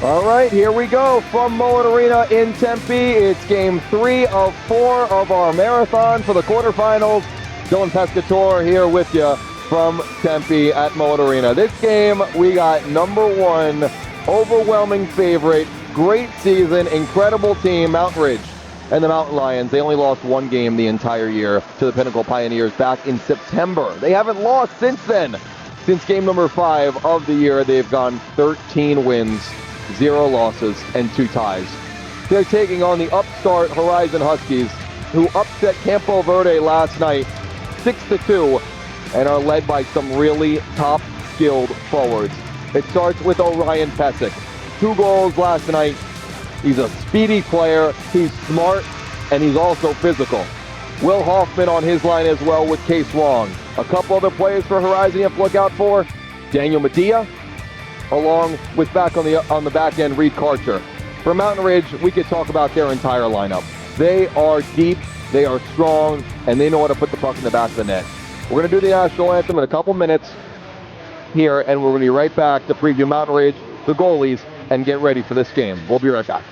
All right, here we go from Mullet Arena in Tempe. It's game 3 of 4 of our marathon for the quarterfinals. Dylan Pescatore here with you from Tempe at Mullet Arena. This game, we got number 1, overwhelming favorite, great season, incredible team, Mountain Ridge and the Mountain Lions. They only lost 1 game the entire year to the Pinnacle Pioneers back in September. They haven't lost since then. Since game number 5 of the year, they've gone 13 wins, 0 losses, and 2 ties. They're taking on the upstart Horizon Huskies, who upset Campo Verde last night 6-2, and are led by some really top-skilled forwards. It starts with Orion Pesic. 2 goals last night. He's a speedy player, he's smart, and he's also physical. Will Hoffman on his line as well with Case Wong. A couple other players for Horizon you have to look out for. Daniel Medea, along with back on the back end, Reed Karcher. For Mountain Ridge, we could talk about their entire lineup. They are deep, they are strong, and they know how to put the puck in the back of the net. We're going to do the national anthem in a couple minutes here, and we're going to be right back to preview Mountain Ridge, the goalies, and get ready for this game. We'll be right back.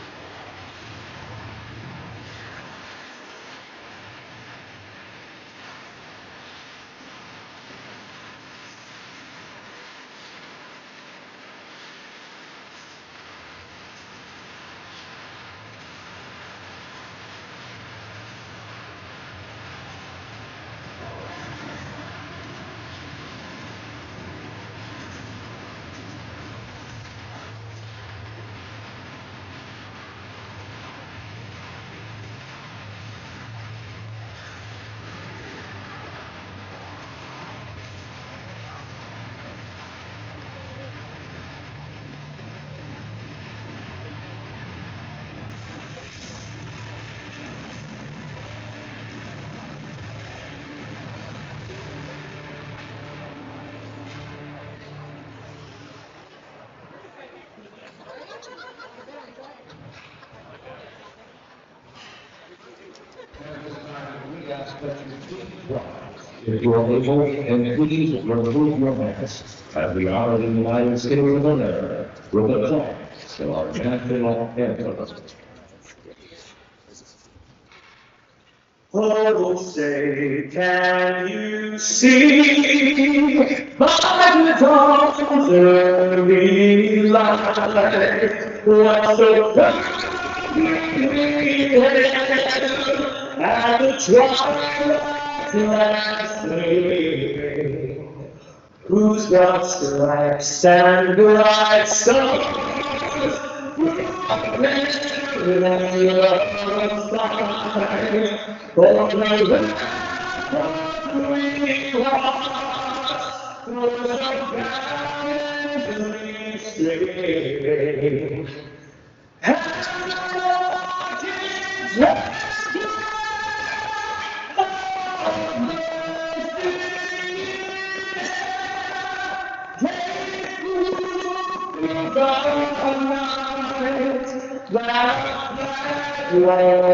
If you are able, and please remove your masks, as we are in the United States of America, with the flag still our national anthem. Oh, say, can you see by the dawn's early light what the country held at the twilight's last gleaming, whose broad stripes and bright stars for the we lost was a boundary stream.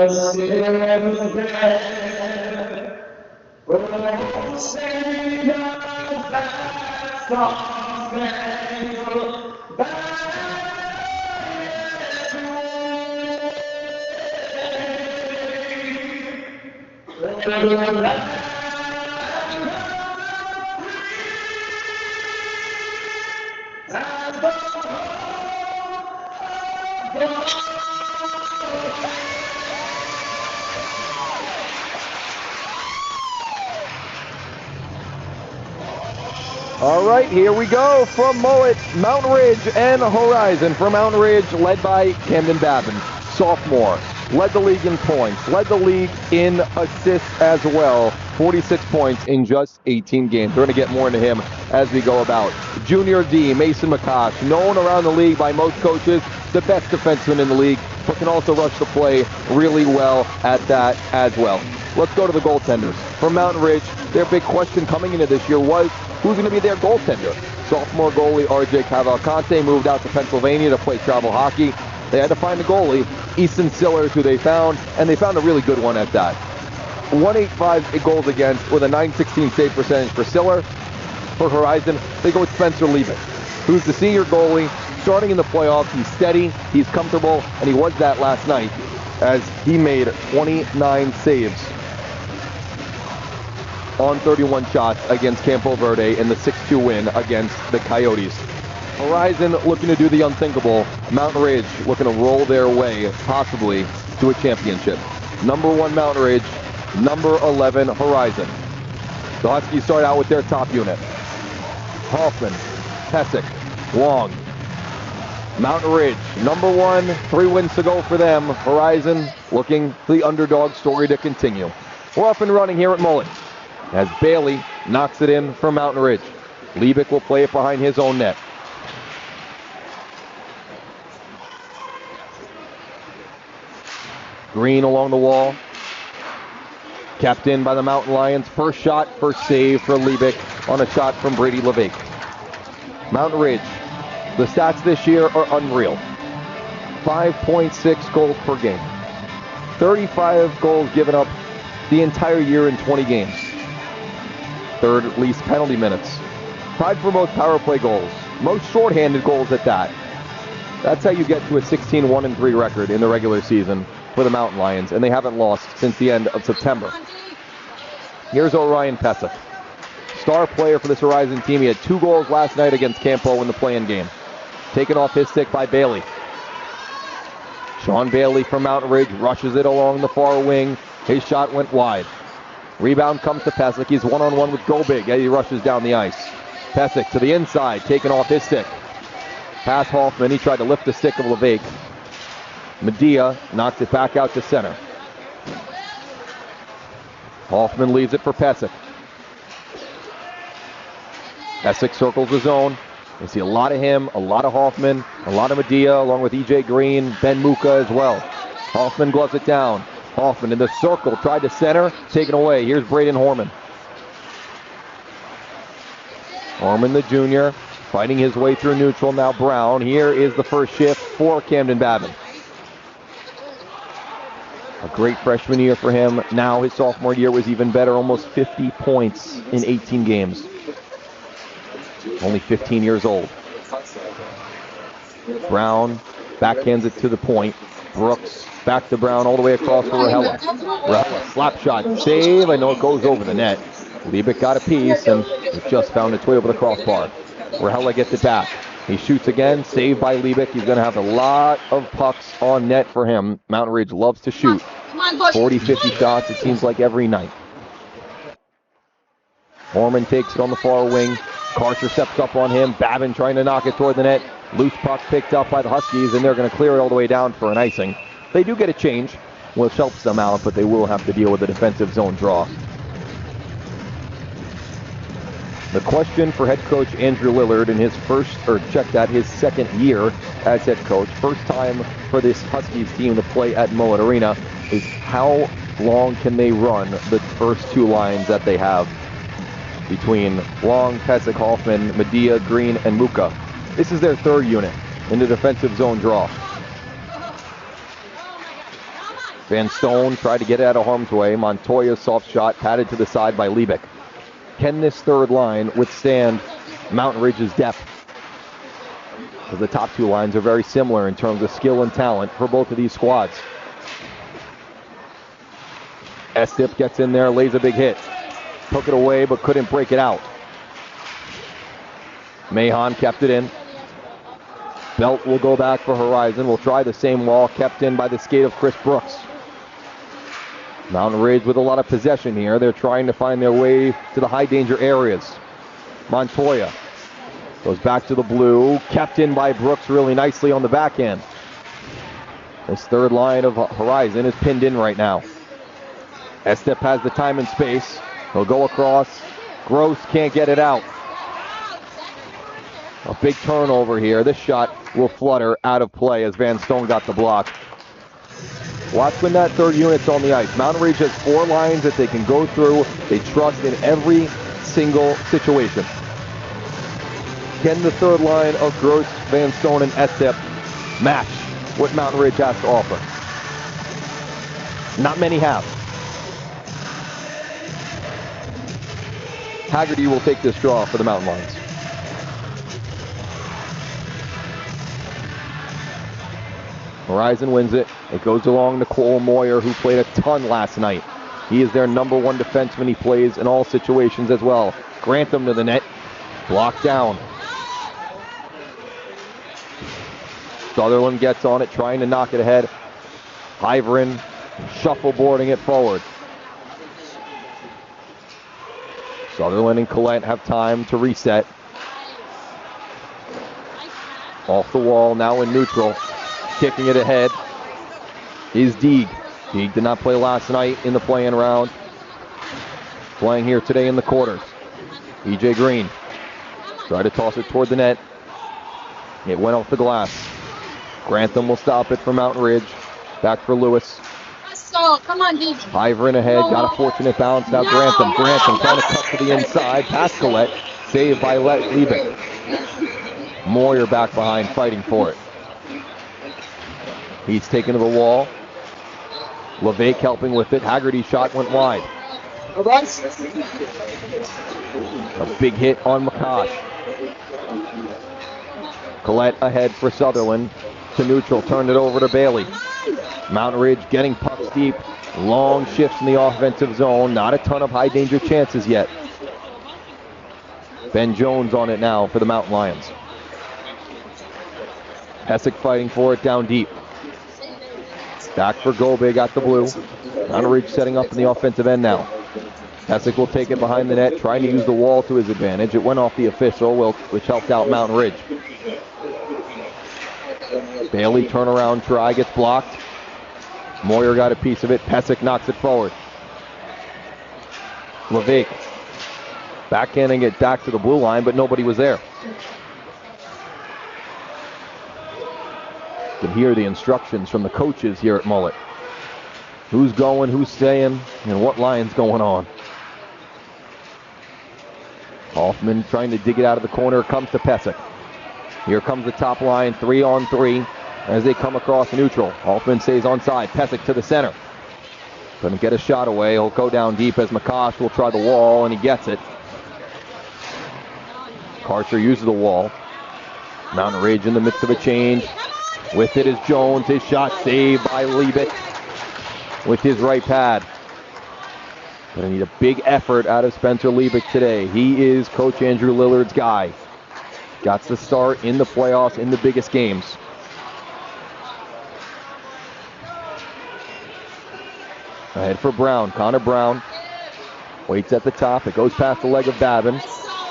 That was still there. Oh, say now that star-spangled banner. All right, here we go from Mullet, Mountain Ridge, and Horizon. For Mountain Ridge, led by Camden Babin, sophomore. Led the league in points, led the league in assists as well. 46 points in just 18 games. We're going to get more into him as we go about. Junior D, Mason McCosh, known around the league by most coaches, the best defenseman in the league, but can also rush the play really well at that as well. Let's go to the goaltenders. For Mountain Ridge, their big question coming into this year was, who's going to be their goaltender? Sophomore goalie RJ Cavalcante moved out to Pennsylvania to play travel hockey. They had to find a goalie, Easton Sillers, who they found, and they found a really good one at that. 185 goals against with a .916 save percentage for Siller. For Horizon, they go with Spencer Leavitt. who's the senior goalie, starting in the playoffs. He's steady, he's comfortable, and he was that last night as he made 29 saves on 31 shots against Campo Verde in the 6-2 win against the Coyotes. Horizon looking to do the unthinkable. Mountain Ridge looking to roll their way, possibly, to a championship. Number 1 Mountain Ridge, number 11 Horizon. The Huskies start out with their top unit. Hoffman, Pesic, Long. Mountain Ridge, number 1, 3 wins to go for them. Horizon looking for the underdog story to continue. We're up and running here at Mullet as Bailey knocks it in for Mountain Ridge. Liebig will play it behind his own net. Green along the wall. Kept in by the Mountain Lions. First shot, first save for Liebig on a shot from Brady LeVake. Mountain Ridge, the stats this year are unreal. 5.6 goals per game. 35 goals given up the entire year in 20 games. Third least penalty minutes. Tied for most power play goals. Most shorthanded goals at that. That's how you get to a 16-1-3 record in the regular season for the Mountain Lions, and they haven't lost since the end of September. Here's Orion Pesic. Star player for this Horizon team. He had 2 goals last night against Campo in the play-in game. Taken off his stick by Bailey. Sean Bailey from Mountain Ridge rushes it along the far wing. His shot went wide. Rebound comes to Pesic. He's one-on-one with Gobig as he rushes down the ice. Pesic to the inside, taken off his stick. Pass Hoffman. He tried to lift the stick of LeVake. Medea knocks it back out to center. Hoffman leaves it for Pesic. Pesic circles the zone. You see a lot of him, a lot of Hoffman, a lot of Medea, along with E.J. Green, Ben Muka as well. Hoffman gloves it down. Hoffman in the circle, tried to center, taken away. Here's Braden Horman. Horman, the junior, fighting his way through neutral. Now Brown. Here is the first shift for Camden Babin. A great freshman year for him. Now his sophomore year was even better, almost 50 points in 18 games. Only 15 years old. Brown backhands it to the point. Brooks back to Brown all the way across for Rahela. Rahela, slap shot, save. I know it goes over the net. Liebig got a piece and it just found its way over the crossbar. Rahela gets it back. He shoots again, saved by Liebig. He's going to have a lot of pucks on net for him. Mountain Ridge loves to shoot. 40, 50 shots, it seems like every night. Horman takes it on the far wing. Karcher steps up on him. Babin trying to knock it toward the net. Loose puck picked up by the Huskies, and they're going to clear it all the way down for an icing. They do get a change, which helps them out, but they will have to deal with the defensive zone draw. The question for head coach Andrew Lillard in his his second year as head coach, first time for this Huskies team to play at Mullet Arena, is how long can they run the first 2 lines that they have between Long, Pesic, Hoffman, Medea, Green, and Muka. This is their 3rd unit in the defensive zone draw. Van Stone tried to get it out of harm's way. Montoya's soft shot patted to the side by Liebig. Can this 3rd line withstand Mountain Ridge's depth? Because the top 2 lines are very similar in terms of skill and talent for both of these squads. Estip gets in there, lays a big hit. Took it away, but couldn't break it out. Mahon kept it in. Belt will go back for Horizon. Will try the same wall, kept in by the skate of Chris Brooks. Mountain Ridge with a lot of possession here. They're trying to find their way to the high danger areas. Montoya goes back to the blue. Kept in by Brooks really nicely on the backhand. This 3rd line of Horizon is pinned in right now. Estep has the time and space. He'll go across. Gross can't get it out. A big turnover here. This shot will flutter out of play as Van Stone got the block. Watch when that 3rd unit's on the ice. Mountain Ridge has 4 lines that they can go through. They trust in every single situation. Can the 3rd line of Gross, Van Stone, and Estep match what Mountain Ridge has to offer? Not many have. Haggerty will take this draw for the Mountain Lions. Horizon wins it. It goes along to Cole Moyer, who played a ton last night. He is their number one defenseman. He plays in all situations as well. Grantham to the net. Blocked down. Sutherland gets on it, trying to knock it ahead. Hyverin shuffleboarding it forward. Sutherland and Collette have time to reset. Off the wall, now in neutral. Kicking it ahead is Deeg. Deeg did not play last night in the play-in round. Playing here today in the quarters. EJ Green. Try to toss it toward the net. It went off the glass. Grantham will stop it for Mountain Ridge. Back for Lewis. Come on, Deeg. Hyverin ahead, got a fortunate bounce. Now Grantham trying to cut to the inside. Past Collette. Saved by Liebig. Moyer back behind, fighting for it. He's taken to the wall. LeVake helping with it. Haggerty's shot went wide. A big hit on McCosh. Collette ahead for Sutherland. To neutral, turned it over to Bailey. Mountain Ridge getting pucks deep. Long shifts in the offensive zone. Not a ton of high danger chances yet. Ben Jones on it now for the Mountain Lions. Hessick fighting for it down deep. Back for Gobig at the blue. Mountain Ridge setting up in the offensive end now. Hessick will take it behind the net, trying to use the wall to his advantage. It went off the official, which helped out Mountain Ridge. Bailey turnaround try, gets blocked. Moyer got a piece of it. Pesic knocks it forward. LeVake backhanding it back to the blue line, but nobody was there. You can hear the instructions from the coaches here at Mullet. Who's going, who's staying, and what line's going on. Hoffman trying to dig it out of the corner. Comes to Pesic. Here comes the top line, 3-on-3 as they come across neutral. Hoffman stays onside. Pesic to the center. Couldn't get a shot away. He'll go down deep as McCosh will try the wall, and he gets it. Karcher uses the wall. Mountain Ridge in the midst of a change. With it is Jones. His shot saved by Liebig with his right pad. Gonna need a big effort out of Spencer Liebig today. He is Coach Andrew Lillard's guy. Got to start in the playoffs in the biggest games. Ahead for Brown. Connor Brown waits at the top. It goes past the leg of Babin.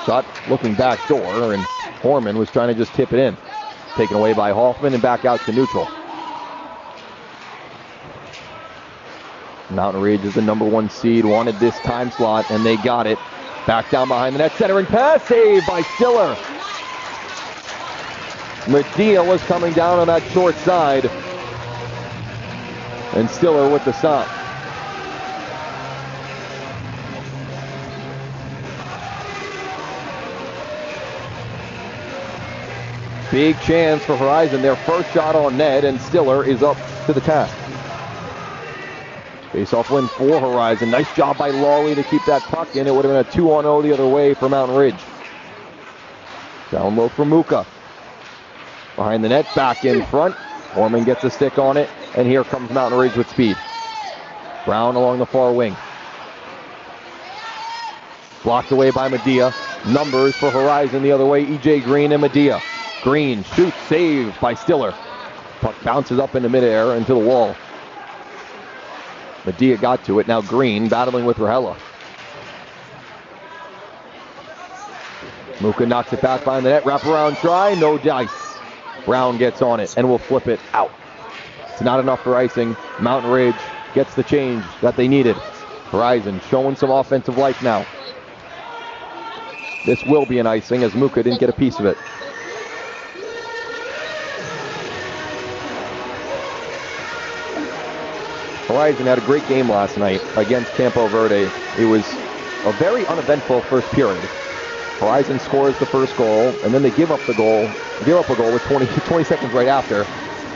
Shot looking back door, and Horman was trying to just tip it in. Taken away by Hoffman and back out to neutral. Mountain Ridge is the number one seed. Wanted this time slot, and they got it. Back down behind the net. Centering pass. Saved by Stiller. Medea was coming down on that short side. And Stiller with the stop. Big chance for Horizon. Their first shot on net, and Stiller is up to the task. Face-off win for Horizon. Nice job by Lawley to keep that puck in. It would have been a 2-on-0 the other way for Mountain Ridge. Down low for Muka. Behind the net, back in front. Horman gets a stick on it, and here comes Mountain Ridge with speed. Brown along the far wing. Blocked away by Medea. Numbers for Horizon the other way. EJ Green and Medea. Green shoots, saved by Stiller. Puck bounces up into midair into the wall. Medea got to it. Now Green battling with Rahela. Muka knocks it back behind the net. Wraparound try, no dice. Brown gets on it and will flip it out. It's not enough for icing. Mountain Ridge gets the change that they needed. Horizon showing some offensive life now. This will be an icing as Muka didn't get a piece of it. Horizon had a great game last night against Campo Verde. It was a very uneventful first period. Horizon scores the first goal, and then they give up a goal with 20 seconds right after.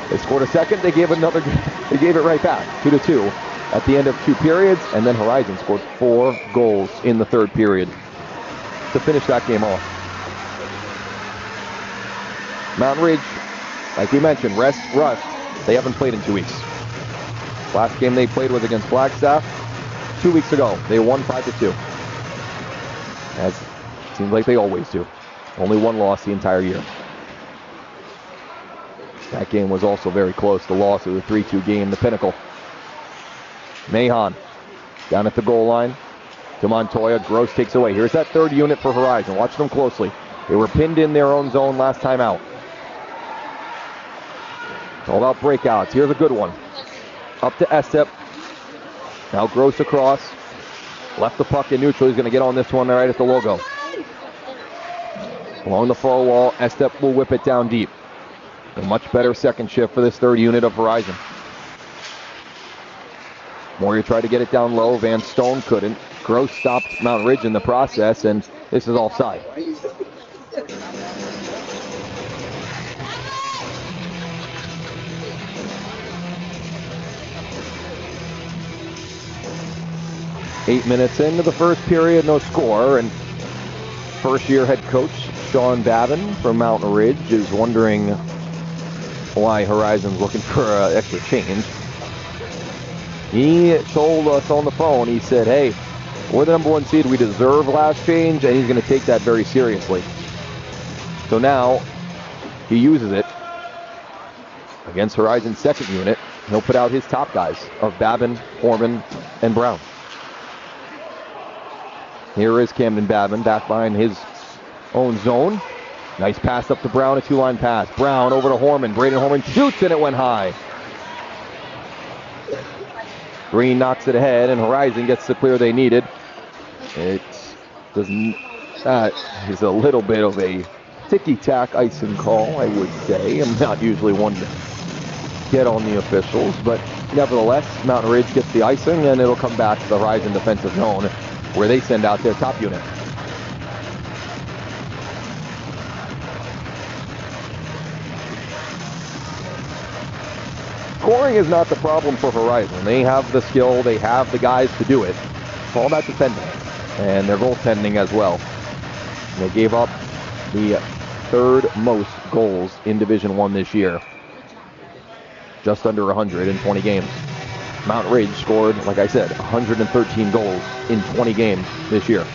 They scored a second, they gave it right back, 2-2 at the end of 2 periods, and then Horizon scored 4 goals in the third period to finish that game off. Mountain Ridge, like we mentioned, rust They haven't played in 2 weeks. Last game they played was against Flagstaff 2 weeks ago. They won 5-2. As it seems like they always do. Only one loss the entire year. That game was also very close. The loss, it was a 3-2 game, the Pinnacle. Mahon down at the goal line to Montoya. Gross takes away. Here's that third unit for Horizon. Watch them closely. They were pinned in their own zone last time out. It's all about breakouts. Here's a good one. Up to Estep. Now Gross across. Left the puck in neutral. He's going to get on this one right at the logo. Along the far wall, Estep will whip it down deep. A much better second shift for this third unit of Horizon. Moyer tried to get it down low. Van Stone couldn't. Gross stopped Mount Ridge in the process, and this is offside. Eight minutes into the first period, no score, and first-year head coach Sean Babin from Mountain Ridge is wondering why Horizon's looking for extra change. He told us on the phone, he said, hey, we're the number one seed, we deserve last change, and he's going to take that very seriously. So now, he uses it against Horizon's second unit. He'll put out his top guys of Babin, Foreman, and Brown. Here is Camden Babin back behind his own zone. Nice pass up to Brown, a two-line pass. Brown over to Horman. Braden Horman shoots, and it went high. Green knocks it ahead, and Horizon gets the clear they needed. It doesn't. That is a little bit of a ticky-tack icing call, I would say. I'm not usually one to get on the officials, but nevertheless, Mountain Ridge gets the icing, and it'll come back to the Horizon defensive zone, where they send out their top unit. Scoring is not the problem for Horizon. They have the skill, they have the guys to do it. It's all about defending, and their goaltending as well. And they gave up the third most goals in Division I this year. Just under 100 in 20 games. Mount Ridge scored, like I said, 113 goals in 20 games this year.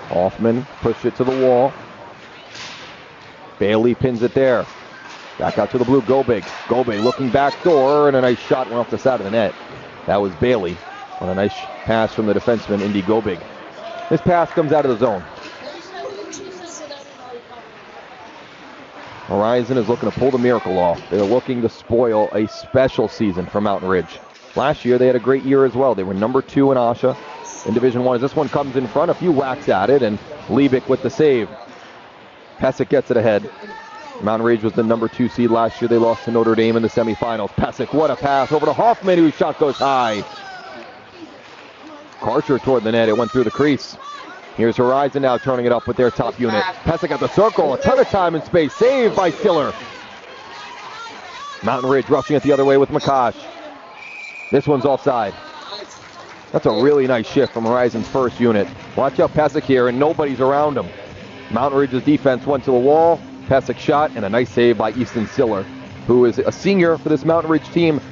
Hoffman pushed it to the wall. Bailey pins it there. Back out to the blue, Gobig. Gobig looking back door, and a nice shot went off the side of the net. That was Bailey on a nice pass from the defenseman, Indy Gobig. This pass comes out of the zone. Horizon is looking to pull the miracle off. They're looking to spoil a special season for Mountain Ridge. Last year, they had a great year as well. They were number 2 in AHSHA in Division I. As this one comes in front, a few whacks at it, and Liebig with the save. Pesic gets it ahead. Mountain Ridge was the number 2 seed last year. They lost to Notre Dame in the semifinals. Pesic, what a pass over to Hoffman, whose shot goes high. Karcher toward the net. It went through the crease. Here's Horizon now turning it up with their top unit. Pesic at the circle. A ton of time and space. Saved by Stiller. Mountain Ridge rushing it the other way with Makash. This one's offside. That's a really nice shift from Horizon's first unit. Watch out Pesic here, and nobody's around him. Mountain Ridge's defense went to the wall. Pesic shot, and a nice save by Easton Stiller, who is a senior for this Mountain Ridge team.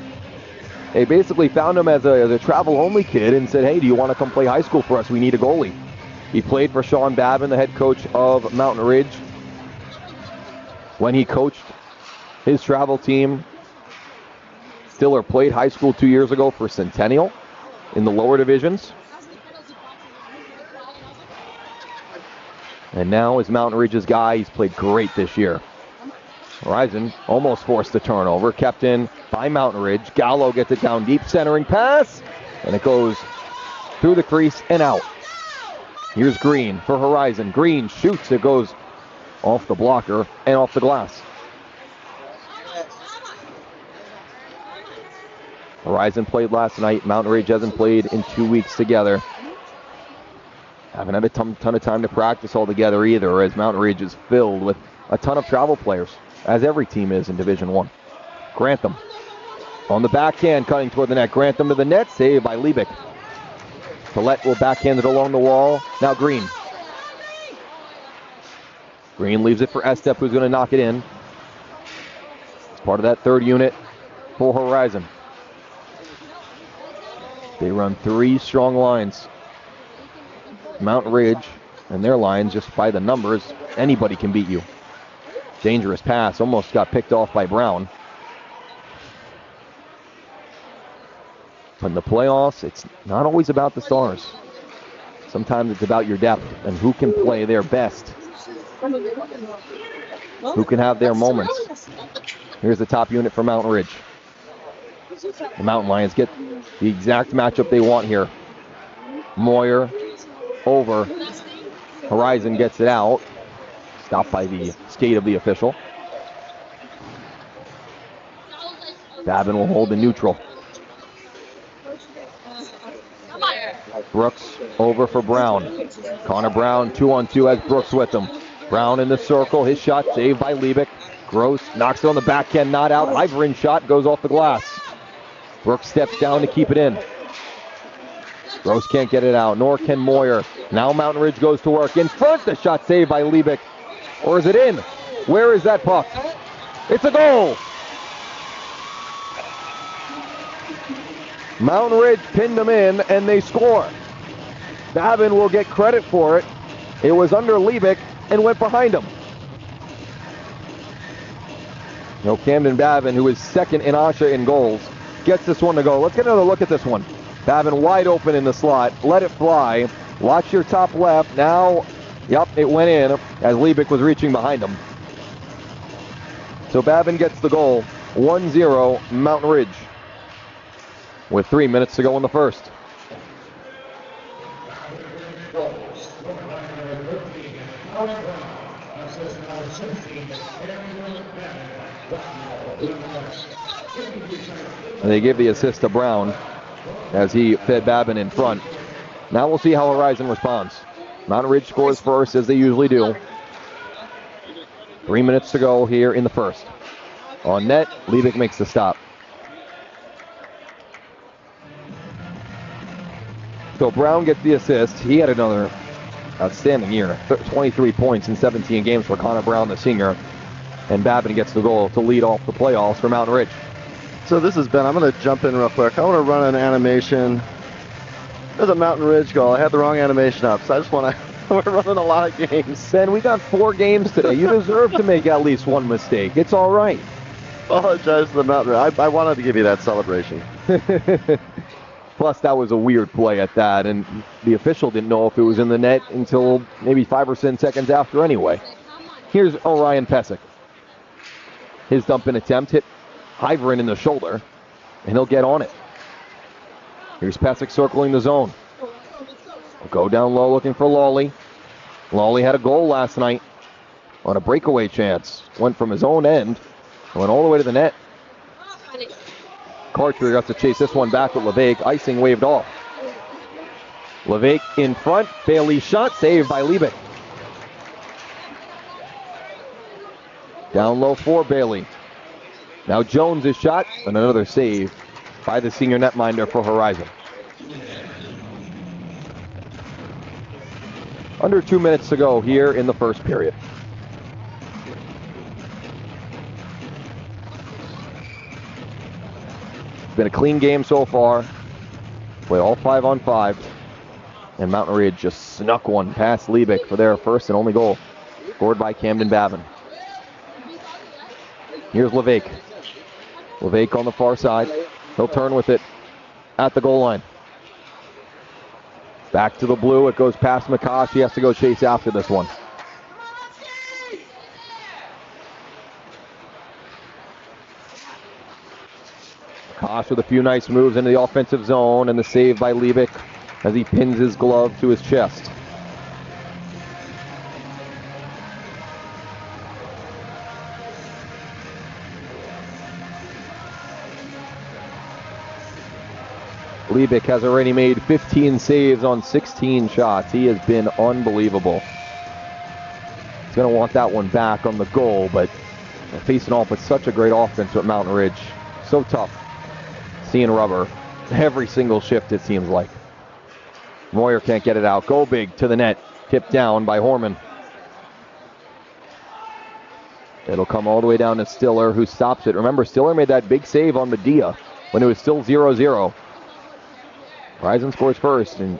They basically found him as a travel-only kid and said, hey, do you want to come play high school for us? We need a goalie. He played for Sean Babin, the head coach of Mountain Ridge. When he coached his travel team, Stiller played high school 2 years ago for Centennial in the lower divisions. And now is Mountain Ridge's guy. He's played great this year. Horizon almost forced the turnover. Kept in by Mountain Ridge. Gallo gets it down deep, centering pass. And it goes through the crease and out. Here's Green for Horizon. Green shoots. It goes off the blocker and off the glass. Horizon played last night. Mountain Ridge hasn't played in 2 weeks together. Haven't had a ton of time to practice all together either, as Mountain Ridge is filled with a ton of travel players, as every team is in Division I. Grantham on the backhand, cutting toward the net. Grantham to the net, saved by Liebig. Collette will backhand it along the wall. Now Green. Green leaves it for Estep, who's going to knock it in. It's part of that third unit for Horizon. They run 3 strong lines. Mountain Ridge and their lines, just by the numbers, anybody can beat you. Dangerous pass, almost got picked off by Brown. But in the playoffs, it's not always about the stars. Sometimes it's about your depth and who can play their best. Who can have their moments. Here's the top unit for Mountain Ridge. The Mountain Lions get the exact matchup they want here. Moyer over. Horizon gets it out. Stopped by the skate of the official. Babin will hold the neutral. Brooks over for Brown. Connor Brown 2-on-2 has Brooks with him. Brown in the circle. His shot saved by Liebig. Gross knocks it on the backhand, not out. Iverin shot goes off the glass. Brooks steps down to keep it in. Gross can't get it out, nor can Moyer. Now Mountain Ridge goes to work in front. The shot saved by Liebig. Or is it in? Where is that puck? It's a goal! Mountain Ridge pinned them in, and they score. Babin will get credit for it. It was under Liebig and went behind him. Camden Babin, who is second in AHSHA in goals, gets this one to go. Let's get another look at this one. Babin wide open in the slot. Let it fly. Watch your top left. Now, yep, it went in as Liebig was reaching behind him. So Babin gets the goal. 1-0 Mountain Ridge. With 3 minutes to go in the first. And they give the assist to Brown as he fed Babin in front. Now we'll see how Horizon responds. Mountain Ridge scores first, as they usually do. 3 minutes to go here in the first. On net, Liebig makes the stop. So Brown gets the assist. He had another outstanding year. 23 points in 17 games for Connor Brown, the senior. And Babin gets the goal to lead off the playoffs for Mountain Ridge. So this is Ben. I'm going to jump in real quick. I want to run an animation. There's a Mountain Ridge goal. I had the wrong animation up, so I just want to... We're running a lot of games. Ben, we got 4 games today. You deserve to make at least one mistake. It's all right. Apologize to the Mountain Ridge. I wanted to give you that celebration. Plus, that was a weird play at that, and the official didn't know if it was in the net until maybe 5 or 10 seconds after anyway. Here's Orion Pesic. His dump-in attempt hit Iverin in the shoulder, and he'll get on it. Here's Pesic circling the zone. He'll go down low looking for Lawley. Lawley had a goal last night on a breakaway chance. Went from his own end, went all the way to the net. Carter got to chase this one back with LeVake. Icing waved off. LeVake in front. Bailey's shot saved by Liebig. Down low for Bailey. Now Jones' shot and another save by the senior netminder for Horizon. Under 2 minutes to go here in the first period. It's been a clean game so far. Played all 5-on-5. And Mountain Ridge just snuck one past Liebig for their first and only goal. Scored by Camden Babin. Here's LeVake. LeVake on the far side. He'll turn with it at the goal line. Back to the blue. It goes past McCosh. He has to go chase after this one. McCosh with a few nice moves into the offensive zone, and the save by Liebig as he pins his glove to his chest. Liebig has already made 15 saves on 16 shots. He has been unbelievable. He's going to want that one back on the goal, but facing off with such a great offense at Mountain Ridge. So tough seeing rubber every single shift, it seems like. Moyer can't get it out. Go big to the net. Tipped down by Horman. It'll come all the way down to Stiller, who stops it. Remember, Stiller made that big save on Medea when it was still 0-0. Horizon scores first, and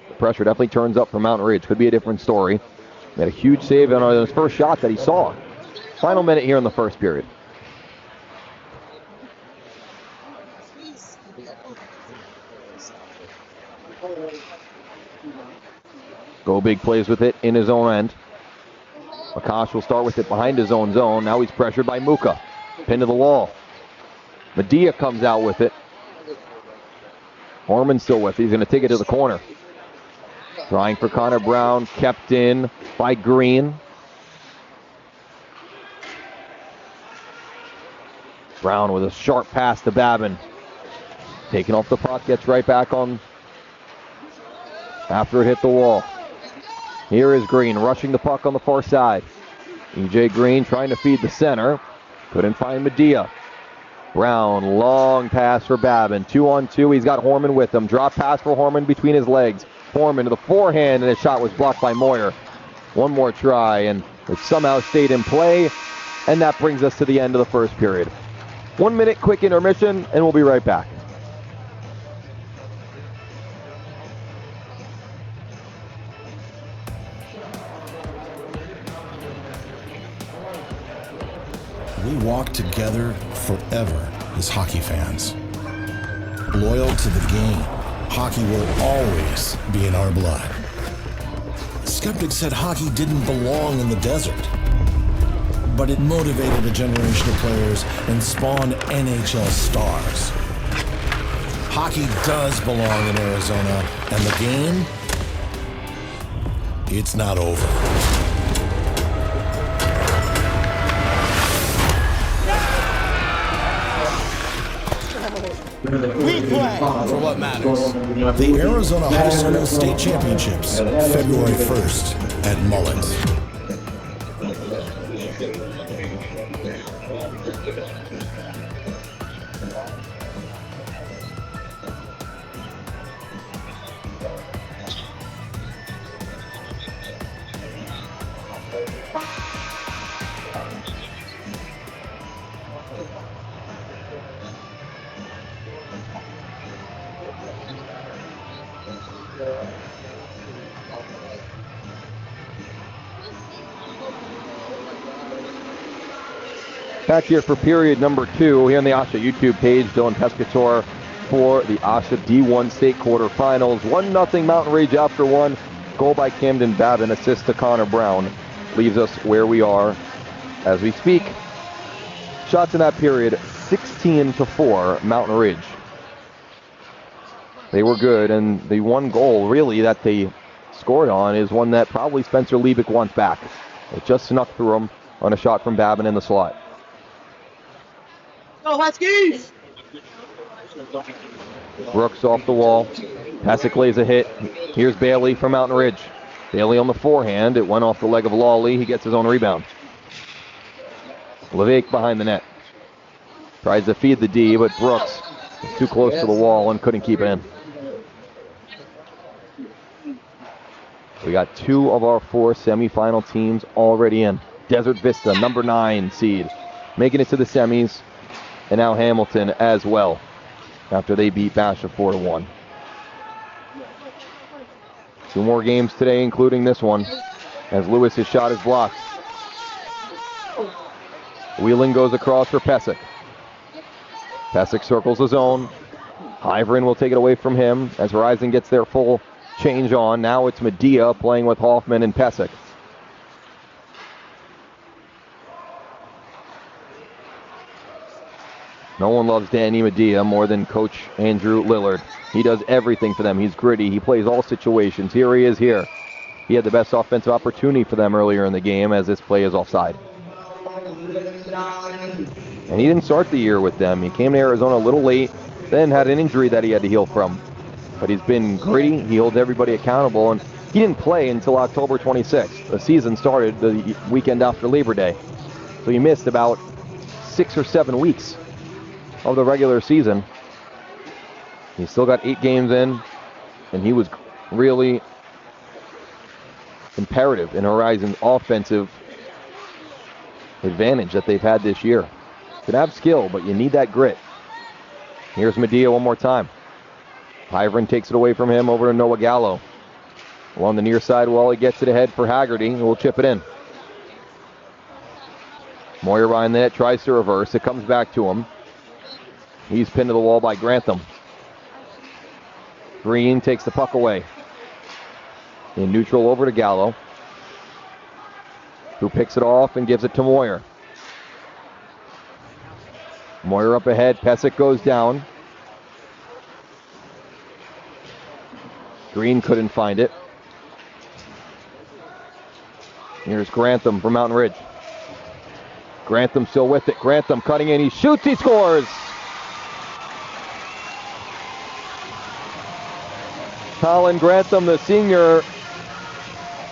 the pressure definitely turns up for Mountain Ridge. Could be a different story. Made a huge save on his first shot that he saw. Final minute here in the first period. Go big plays with it in his own end. Akash will start with it behind his own zone. Now he's pressured by Muka. Pinned to the wall. Medea comes out with it. Horman still with it. He's going to take it to the corner. Trying for Connor Brown. Kept in by Green. Brown with a sharp pass to Babin. Taking off the puck. Gets right back on after it hit the wall. Here is Green rushing the puck on the far side. EJ Green trying to feed the center. Couldn't find Medea. Brown, long pass for Babin. 2-on-2. He's got Horman with him. Drop pass for Horman between his legs. Horman to the forehand, and his shot was blocked by Moyer. One more try, and it somehow stayed in play. And that brings us to the end of the first period. 1 minute quick intermission, and we'll be right back. We walk together forever as hockey fans. Loyal to the game, hockey will always be in our blood. Skeptics said hockey didn't belong in the desert, but it motivated a generation of players and spawned NHL stars. Hockey does belong in Arizona, and the game, it's not over. We play for what matters. The Arizona High School State Championships, February 1st at Mullins. Back here for period number 2 here on the AHSHA YouTube page. Dylan Pescator for the AHSHA D1 state quarterfinals. 1-0 Mountain Ridge after one. Goal by Camden Babin, assist to Connor Brown. Leaves us where we are as we speak. Shots in that period, 16-4 Mountain Ridge. They were good, and the one goal really that they scored on is one that probably Spencer Liebig wants back. It just snuck through him on a shot from Babin in the slot. Go Huskies! Brooks off the wall. Pasick lays a hit. Here's Bailey from Mountain Ridge. Bailey on the forehand. It went off the leg of Lawley. He gets his own rebound. Levesque behind the net. Tries to feed the D, but Brooks was too close to the wall and couldn't keep it in. We got 2 of our 4 semifinal teams already in. Desert Vista, number 9 seed, making it to the semis. And now Hamilton as well, after they beat Basha 4-1. 2 more games today, including this one, as Lewis's shot is blocked. Wheeling goes across for Pesic. Pesic circles the zone. Hyverin will take it away from him as Horizon gets their full change on. Now it's Medea playing with Hoffman and Pesic. No one loves Danny Medea more than Coach Andrew Lillard. He does everything for them. He's gritty. He plays all situations. Here he is here. He had the best offensive opportunity for them earlier in the game as this play is offside. And he didn't start the year with them. He came to Arizona a little late, then had an injury that he had to heal from. But he's been gritty. He holds everybody accountable, and he didn't play until October 26th. The season started the weekend after Labor Day. So he missed about 6 or 7 weeks of the regular season. He's still got 8 games in, and he was really imperative in Horizon's offensive advantage that they've had this year. You can have skill, but you need that grit. Here's Medea one more time. Hyvern takes it away from him over to Noah Gallo. Along the near side, well, he gets it ahead for Haggerty, and we'll chip it in. Moyer behind the net, tries to reverse. It comes back to him. He's pinned to the wall by Grantham. Green takes the puck away. In neutral over to Gallo, who picks it off and gives it to Moyer. Moyer up ahead. Pesic goes down. Green couldn't find it. Here's Grantham from Mountain Ridge. Grantham still with it. Grantham cutting in. He shoots. He scores. Colin Grantham, the senior,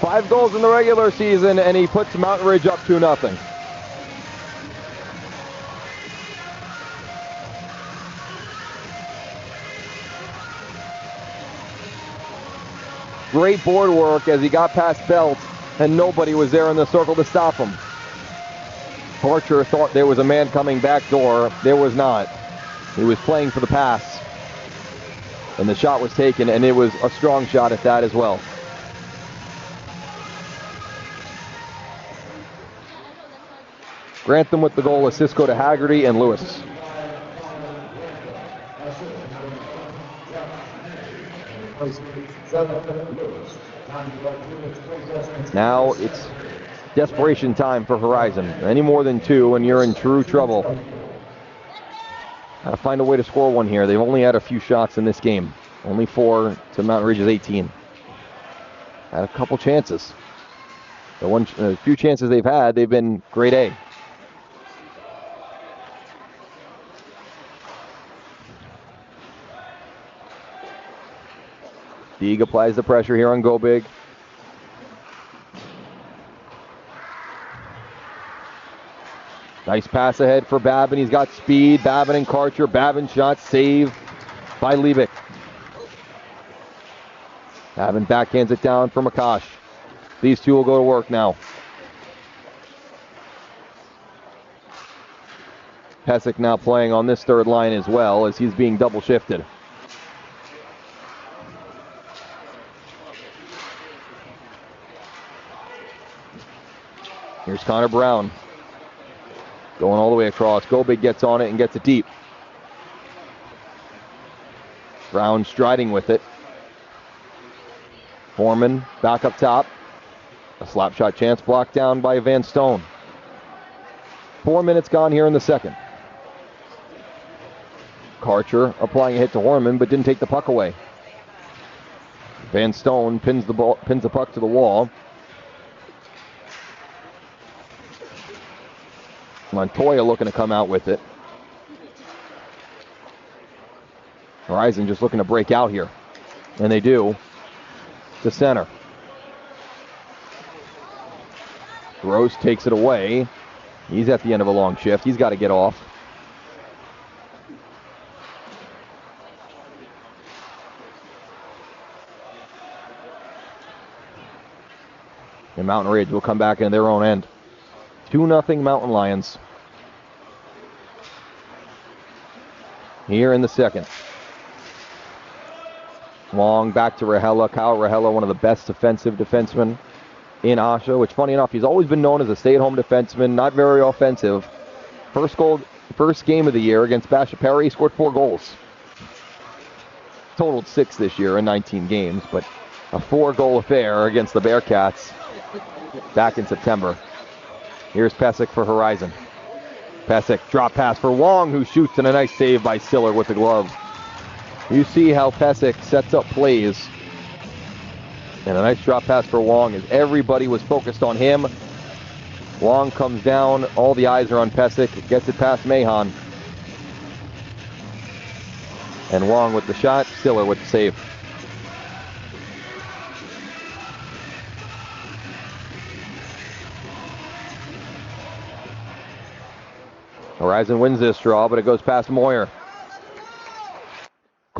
5 goals in the regular season, and he puts Mountain Ridge up 2-0. Great board work as he got past Belt, and nobody was there in the circle to stop him. Archer thought there was a man coming back door. There was not. He was playing for the pass. And the shot was taken, and it was a strong shot at that as well. Grantham with the goal, assist go to Haggerty and Lewis. Now it's desperation time for Horizon. Any more than 2 and you're in true trouble. Gotta find a way to score one here. They've only had a few shots in this game. Only 4 to Mountain Ridge's 18. Had a couple chances. The few chances they've had, they've been grade A. Deeg applies the pressure here on Go Big. Nice pass ahead for Babin. He's got speed. Babin and Karcher. Babin shot saved by Liebig. Babin backhands it down for Makash. These two will go to work now. Pesic now playing on this third line as well as he's being double shifted. Here's Connor Brown. Going all the way across. Gobig gets on it and gets it deep. Brown striding with it. Foreman back up top. A slap shot chance blocked down by Van Stone. 4 minutes gone here in the second. Karcher applying a hit to Horman but didn't take the puck away. Van Stone pins the puck to the wall. Montoya looking to come out with it. Horizon just looking to break out here. And they do. To center. Gross takes it away. He's at the end of a long shift. He's got to get off. And Mountain Ridge will come back in their own end. 2-0 Mountain Lions. Here in the second. Long back to Rahela. Kyle Rahela, one of the best defensive defensemen in AHSHA, which funny enough, he's always been known as a stay-at-home defenseman, not very offensive. First game of the year against Basha Perry, he scored 4 goals. Totaled 6 this year in 19 games, but a 4-goal affair against the Bearcats back in September. Here's Pesic for Horizon. Pesic, drop pass for Wong, who shoots, and a nice save by Stiller with the glove. You see how Pesic sets up plays. And a nice drop pass for Wong as everybody was focused on him. Wong comes down, all the eyes are on Pesic, gets it past Mahon. And Wong with the shot, Stiller with the save. Horizon wins this draw, but it goes past Moyer.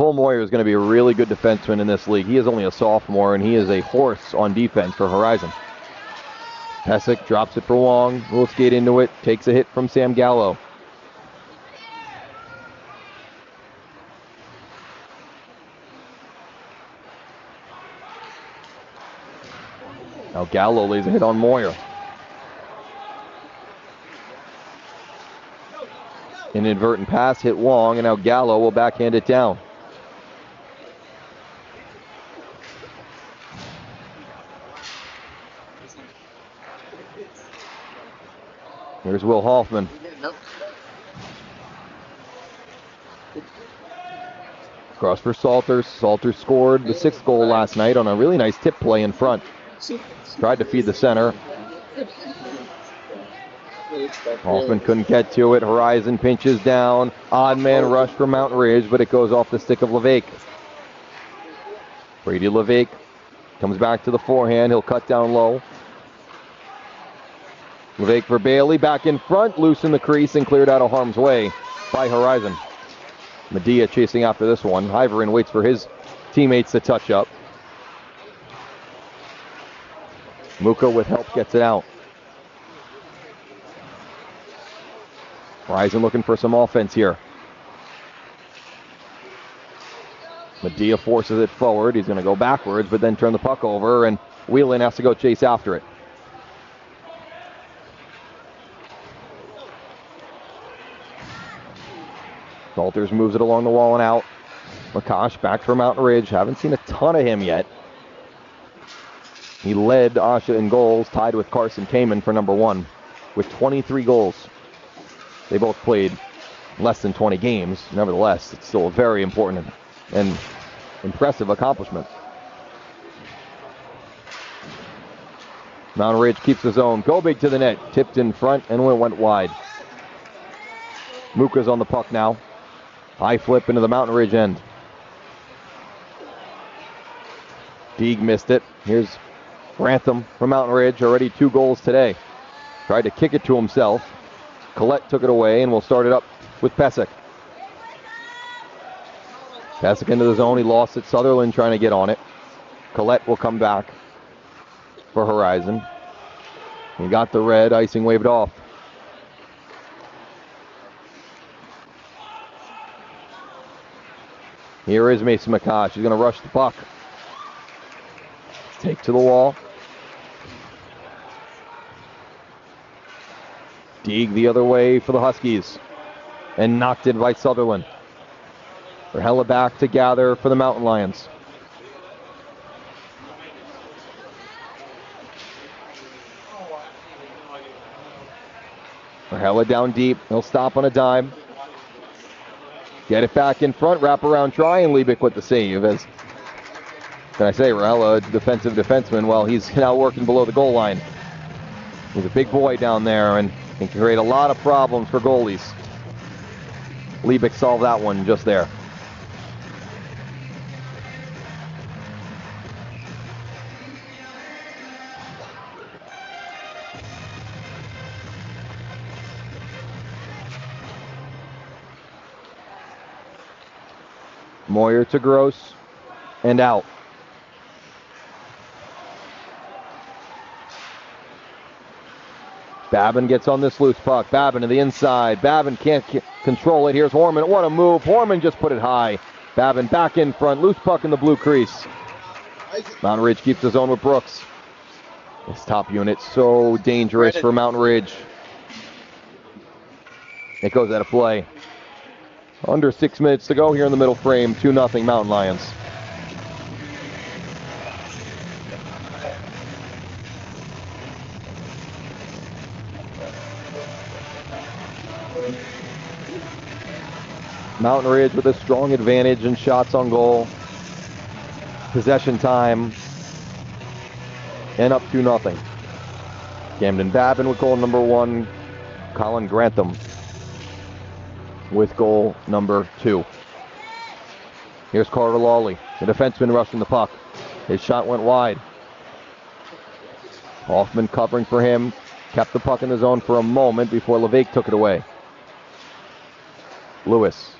Cole Moyer is going to be a really good defenseman in this league. He is only a sophomore, and he is a horse on defense for Horizon. Pesic drops it for Wong. Will skate into it. Takes a hit from Sam Gallo. Now Gallo lays a hit on Moyer. Inadvertent pass hit Wong, and now Gallo will backhand it down. Here's Will Hoffman. Cross for Salters. Salters scored the 6th goal last night on a really nice tip play in front. Tried to feed the center. Hoffman couldn't get to it. Horizon pinches down. Odd man rush from Mountain Ridge, but it goes off the stick of Levake. Brady Levake comes back to the forehand. He'll cut down low. Levake for Bailey, back in front, loose in the crease and cleared out of harm's way by Horizon. Medea chasing after this one. Hyverin waits for his teammates to touch up. Muka with help gets it out. Horizon looking for some offense here. Medea forces it forward. He's going to go backwards, but then turn the puck over, and Whelan has to go chase after it. Salters moves it along the wall and out. Makash back for Mountain Ridge. Haven't seen a ton of him yet. He led AHSHA in goals, tied with Carson Kamen for number 1 with 23 goals. They both played less than 20 games. Nevertheless, it's still a very important and impressive accomplishment. Mountain Ridge keeps his own. Go big to the net. Tipped in front and went wide. Muka's on the puck now. High flip into the Mountain Ridge end. Deeg missed it. Here's Grantham from Mountain Ridge, already 2 goals today. Tried to kick it to himself. Collette took it away, and we'll start it up with Pesic. Pesic into the zone. He lost it. Sutherland trying to get on it. Collette will come back for Horizon. He got the red. Icing waved off. Here is Mason Makash. He's going to rush the puck. Take to the wall. Deeg the other way for the Huskies. And knocked in by Sutherland. Verhella back to gather for the Mountain Lions. Verhella down deep. He'll stop on a dime. Get it back in front, wrap around try, and Liebig with the save. As can I say, Verhella, defensive defenseman, well, he's now working below the goal line. He's a big boy down there and can create a lot of problems for goalies. Liebig solved that one just there. Moyer to Gross and out. Babin gets on this loose puck. Babin to the inside. Babin can't control it. Here's Horman. What a move. Horman just put it high. Babin back in front. Loose puck in the blue crease. Mountain Ridge keeps his own with Brooks. This top unit so dangerous for Mountain Ridge. It goes out of play. Under 6 minutes to go here in the middle frame. 2-0 Mountain Lions. Mountain Ridge with a strong advantage in shots on goal. Possession time. And up 2-0. Camden Babin with goal number 1. Colin Grantham with goal number 2. Here's Carter Lawley, the defenseman rushing the puck. His shot went wide. Hoffman covering for him. Kept the puck in the zone for a moment before Levake took it away. Lewis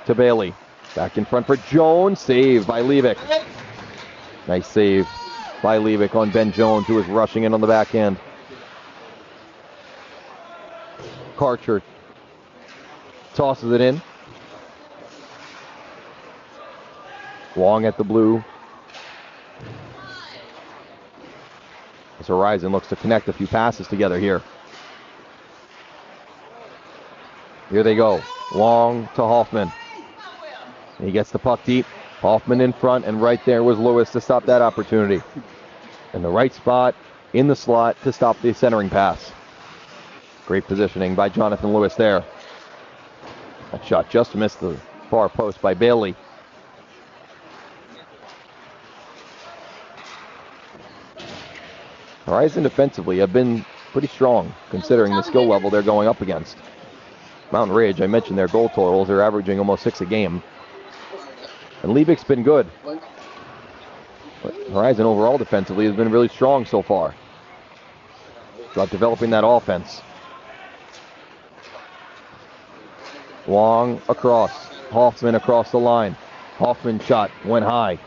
to Bailey. Back in front for Jones. Save by Levick. Nice save by Levick on Ben Jones, who was rushing in on the backhand. Karcher tosses it in. Long at the blue. As Horizon looks to connect a few passes together here. Here they go. Long to Hoffman. He gets the puck deep. Hoffman in front, and right there was Lewis to stop that opportunity. In the right spot, in the slot, to stop the centering pass. Great positioning by Jonathan Lewis there. That shot just missed the far post by Bailey. Horizon defensively have been pretty strong, considering the skill level they're going up against. Mountain Ridge, I mentioned their goal totals. They're averaging almost 6 a game. And Levick's been good. But Horizon overall defensively has been really strong so far. About developing that offense. Long across. Hoffman across the line. Hoffman shot went high.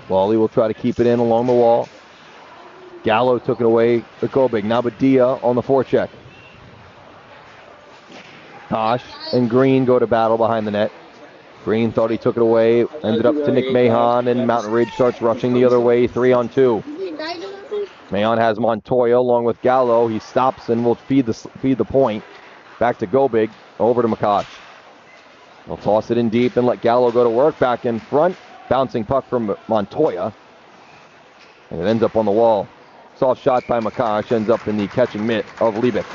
Wally will try to keep it in along the wall. Gallo took it away to Gobig. Now Badia on the forecheck. Tosh and Green go to battle behind the net. Green thought he took it away. Ended up to Nick Mahon, and Mountain Ridge starts rushing the other way, 3-on-2. Mahon has Montoya along with Gallo. He stops and will feed the point. Back to Gobig, over to McCosh. They'll toss it in deep and let Gallo go to work. Back in front, bouncing puck from Montoya. And it ends up on the wall. Soft shot by McCosh, ends up in the catching mitt of Levick.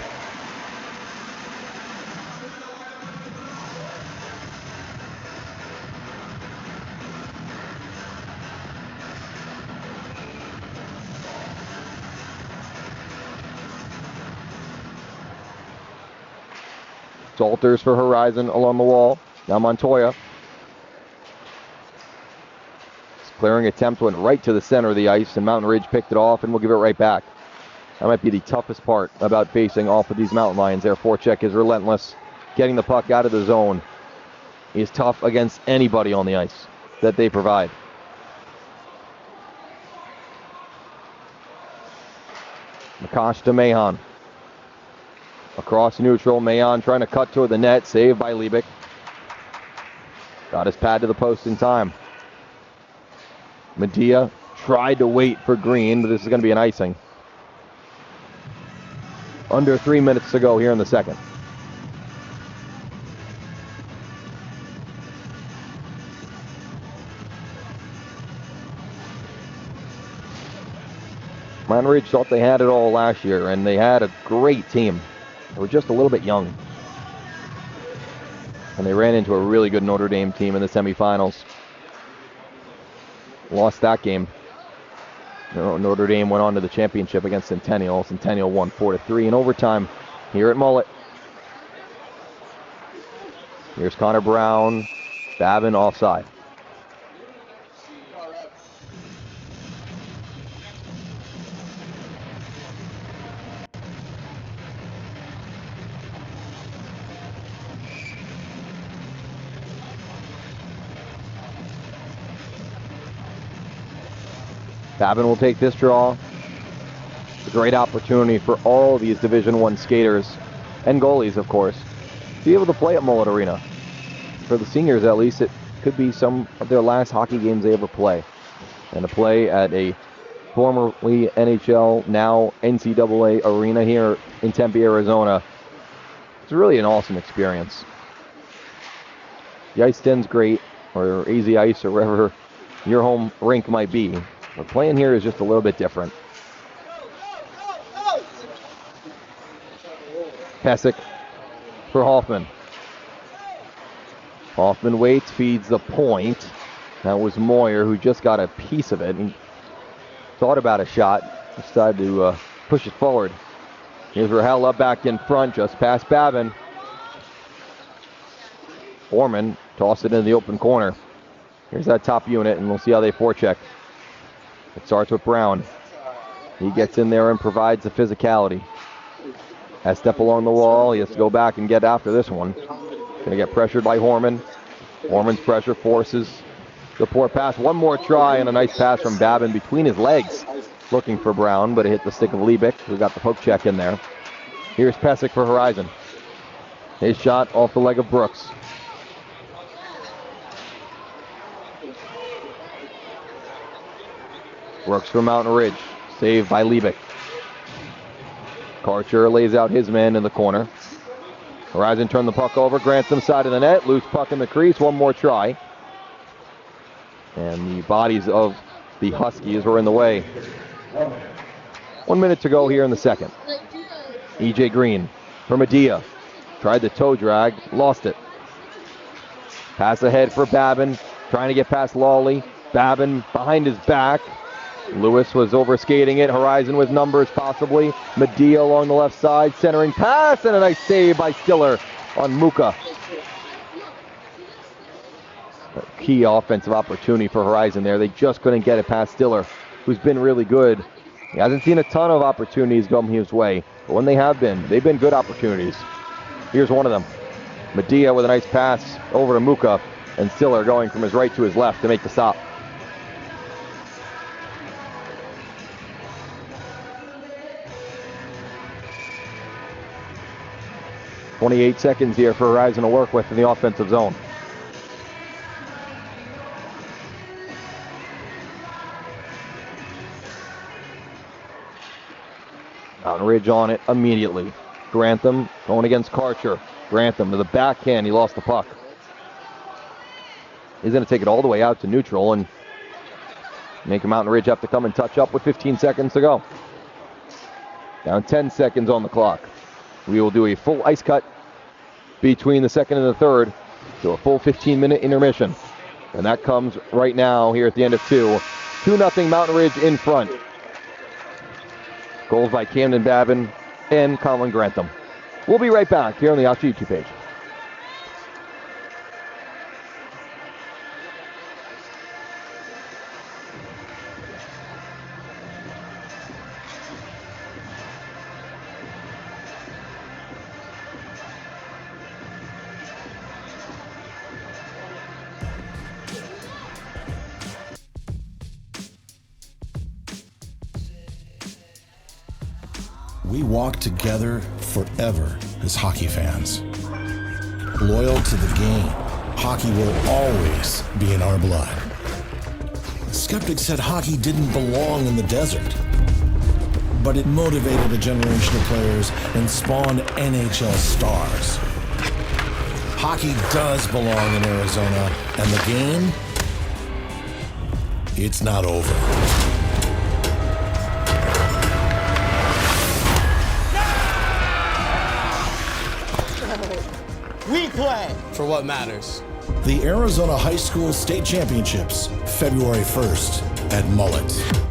Salters for Horizon along the wall. Now Montoya. His clearing attempt went right to the center of the ice, and Mountain Ridge picked it off and will give it right back. That might be the toughest part about facing off of these Mountain Lions. Their forecheck is relentless. Getting the puck out of the zone is tough against anybody on the ice that they provide. McCosh to Mahon. Across neutral, Mahon trying to cut toward the net, saved by Levick. Got his pad to the post in time. Medea tried to wait for Green, but this is going to be an icing. Under 3 minutes to go here in the second. Mountain Ridge thought they had it all last year, and they had a great team. They were just a little bit young. And they ran into a really good Notre Dame team in the semifinals. Lost that game. Notre Dame went on to the championship against Centennial. Centennial won 4-3 in overtime here at Mullet. Here's Connor Brown. Babin offside. Babin will take this draw. It's a great opportunity for all these Division I skaters and goalies, of course, to be able to play at Mullet Arena. For the seniors, at least, it could be some of their last hockey games they ever play. And to play at a formerly NHL, now NCAA arena here in Tempe, Arizona, it's really an awesome experience. The ice den's great, or AZ Ice, or wherever your home rink might be. But playing here is just a little bit different. Pesic for Hoffman. Hoffman waits, feeds the point. That was Moyer, who just got a piece of it. He thought about a shot, decided to push it forward. Here's Rahella back in front, just past Babin. Foreman tossed it in the open corner. Here's that top unit, and we'll see how they forecheck. It starts with Brown. He gets in there and provides the physicality. Has step along the wall. He has to go back and get after this one. Gonna get pressured by Horman. Horman's pressure forces the poor pass. One more try and a nice pass from Babin between his legs. Looking for Brown, but it hit the stick of Liebig, who got the poke check in there. Here's Pesic for Horizon. His shot off the leg of Brooks. Brooks from Mountain Ridge. Saved by Liebig. Karcher lays out his man in the corner. Horizon turned the puck over. Grantham side of the net. Loose puck in the crease. One more try. And the bodies of the Huskies were in the way. 1 minute to go here in the second. E.J. Green for Medea. Tried the toe drag. Lost it. Pass ahead for Babin. Trying to get past Lawley. Babin behind his back. Lewis was overskating it. Horizon with numbers possibly. Medea along the left side. Centering pass and a nice save by Stiller on Muka. A key offensive opportunity for Horizon there. They just couldn't get it past Stiller, who's been really good. He hasn't seen a ton of opportunities come his way, but when they have been, they've been good opportunities. Here's one of them. Medea with a nice pass over to Muka, and Stiller going from his right to his left to make the stop. .28 seconds here for Horizon to work with in the offensive zone. Mountain Ridge on it immediately. Grantham going against Karcher. Grantham to the backhand. He lost the puck. He's going to take it all the way out to neutral and make Mountain Ridge have to come and touch up with 15 seconds to go. Down 10 seconds on the clock. We will do a full ice cut between the second and the third to a full 15-minute intermission. And that comes right now here at the end of 2. 2-0 Mountain Ridge in front. Goals by Camden Babin and Colin Grantham. We'll be right back here on the AHSHA YouTube page. We walk together forever as hockey fans. Loyal to the game, hockey will always be in our blood. Skeptics said hockey didn't belong in the desert, but it motivated a generation of players and spawned NHL stars. Hockey does belong in Arizona, and the game, it's not over. We play for what matters. The Arizona High School State Championships, February 1st at Mullet.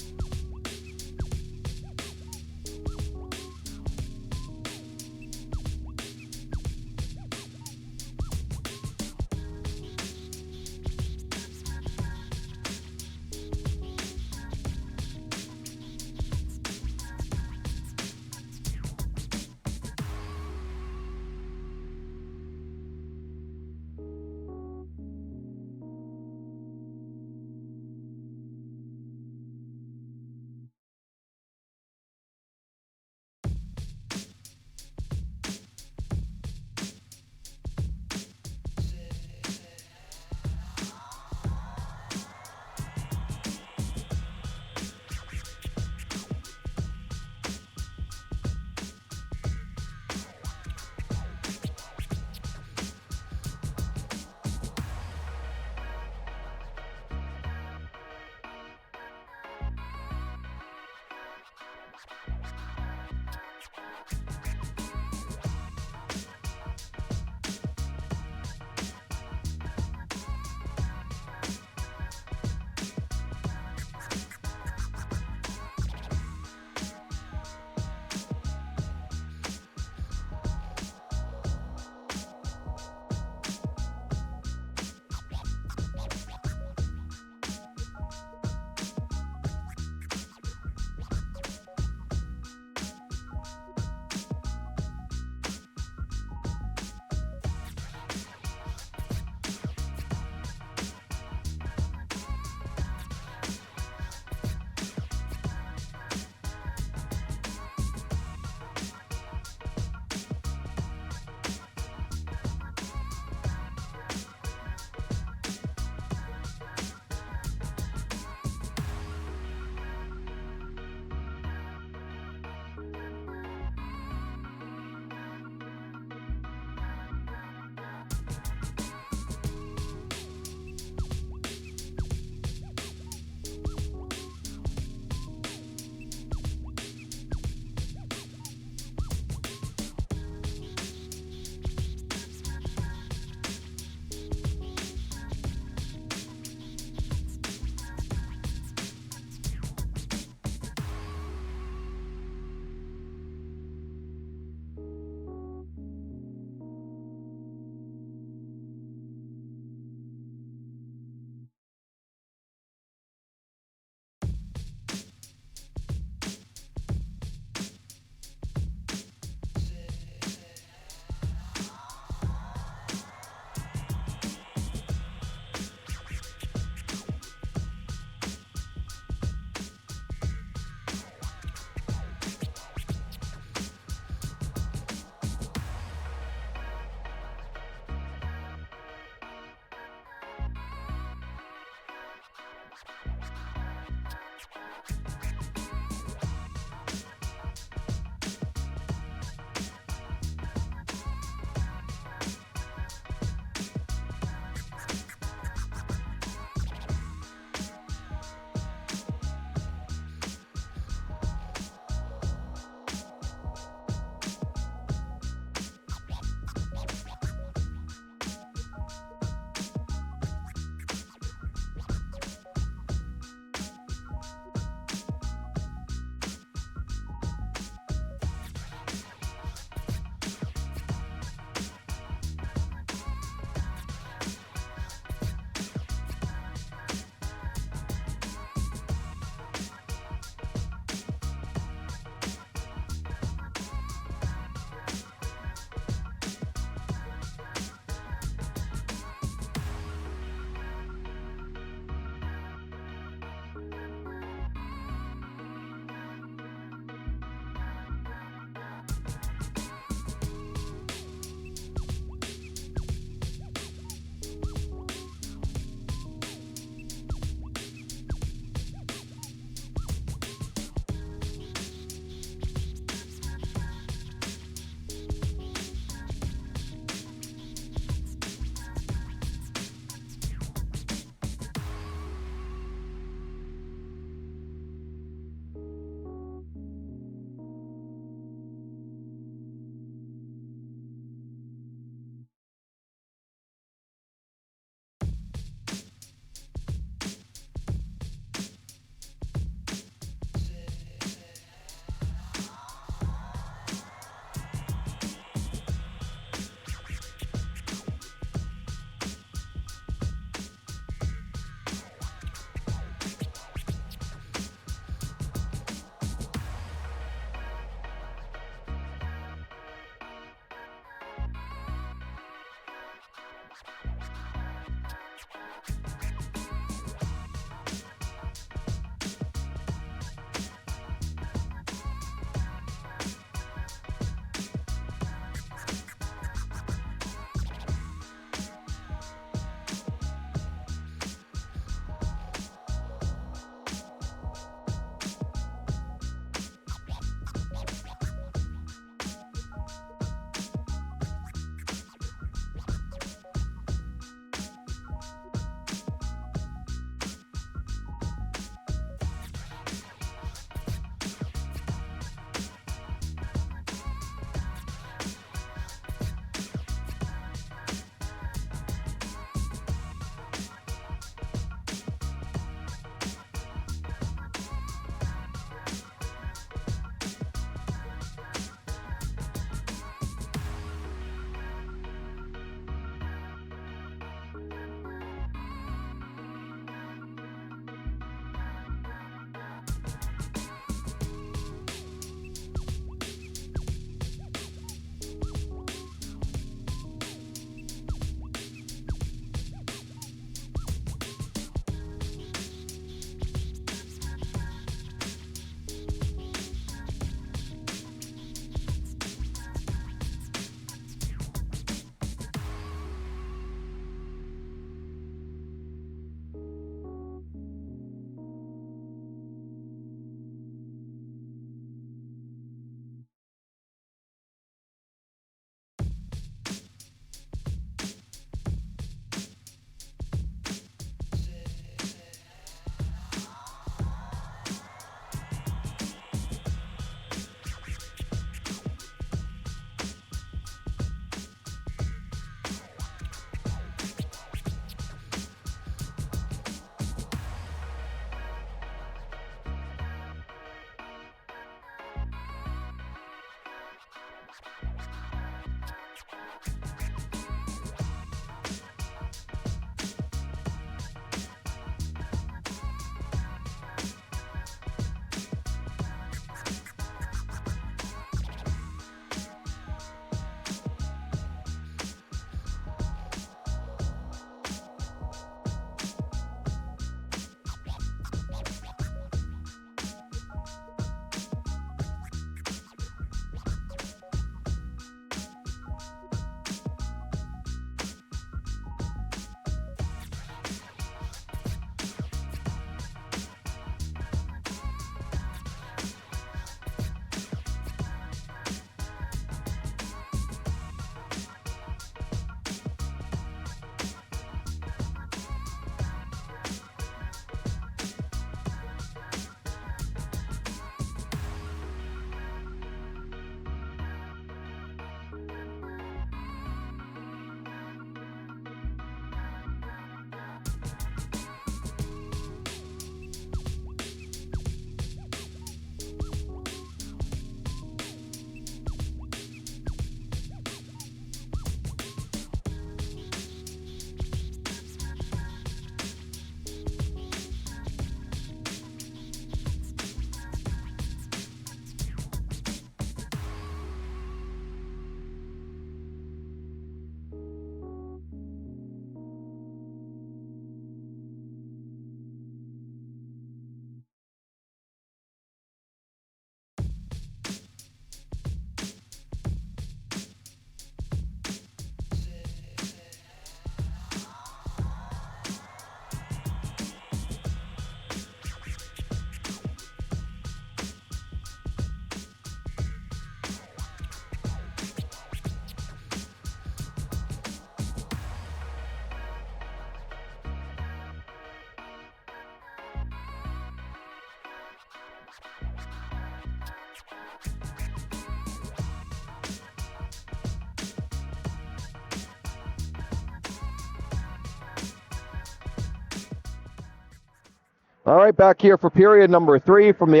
All right, back here for period number 3 from the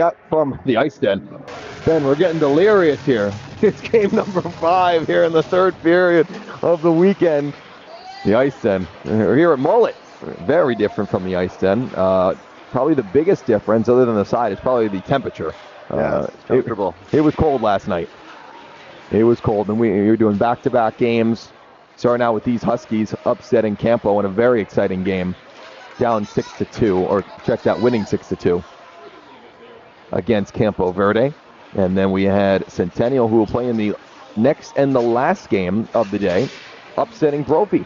ice den. Ben, we're getting delirious here. It's game number 5 here in the 3rd period of the weekend. The ice den. We're here at Mullet. Very different from the ice den. Probably the biggest difference, other than the side, is probably the temperature. Yeah, it's comfortable. It was cold last night. It was cold, and we were doing back-to-back games. Starting out with these Huskies upsetting Campo in a very exciting game. Down 6-2, or check that, winning 6-2 against Campo Verde. And then we had Centennial, who will play in the next and the last game of the day, upsetting Brophy.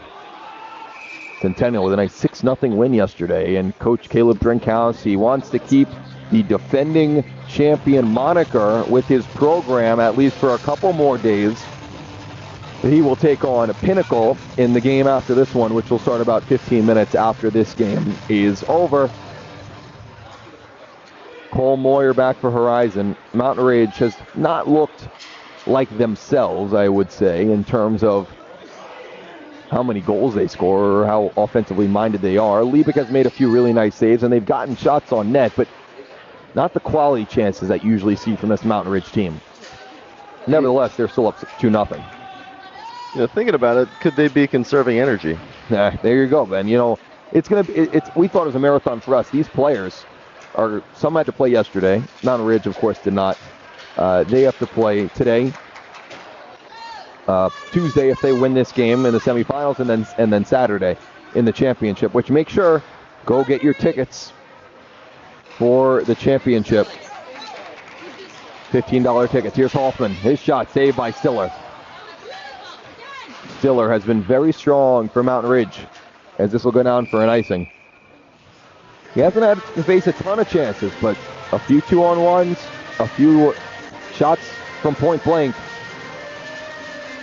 Centennial with a nice 6-0 win yesterday. And Coach Caleb Drinkhouse, he wants to keep the defending champion moniker with his program, at least for a couple more days. He will take on Pinnacle in the game after this one, which will start about 15 minutes after this game is over. Cole Moyer back for Horizon. Mountain Ridge has not looked like themselves, I would say, in terms of how many goals they score or how offensively minded they are. Liebig has made a few really nice saves, and they've gotten shots on net, but not the quality chances that you usually see from this Mountain Ridge team. Nevertheless, they're still up 2-0. Thinking about it, could they be conserving energy? There you go, Ben. It's gonna be. We thought it was a marathon for us. These players some had to play yesterday. Mountain Ridge, of course, did not. They have to play today, Tuesday if they win this game in the semifinals, and then Saturday in the championship. Which, make sure, go get your tickets for the championship. $15 tickets. Here's Hoffman. His shot saved by Stiller. Stiller has been very strong for Mountain Ridge, as this will go down for an icing. He hasn't had to face a ton of chances, but a few 2-on-1s, a few shots from point blank,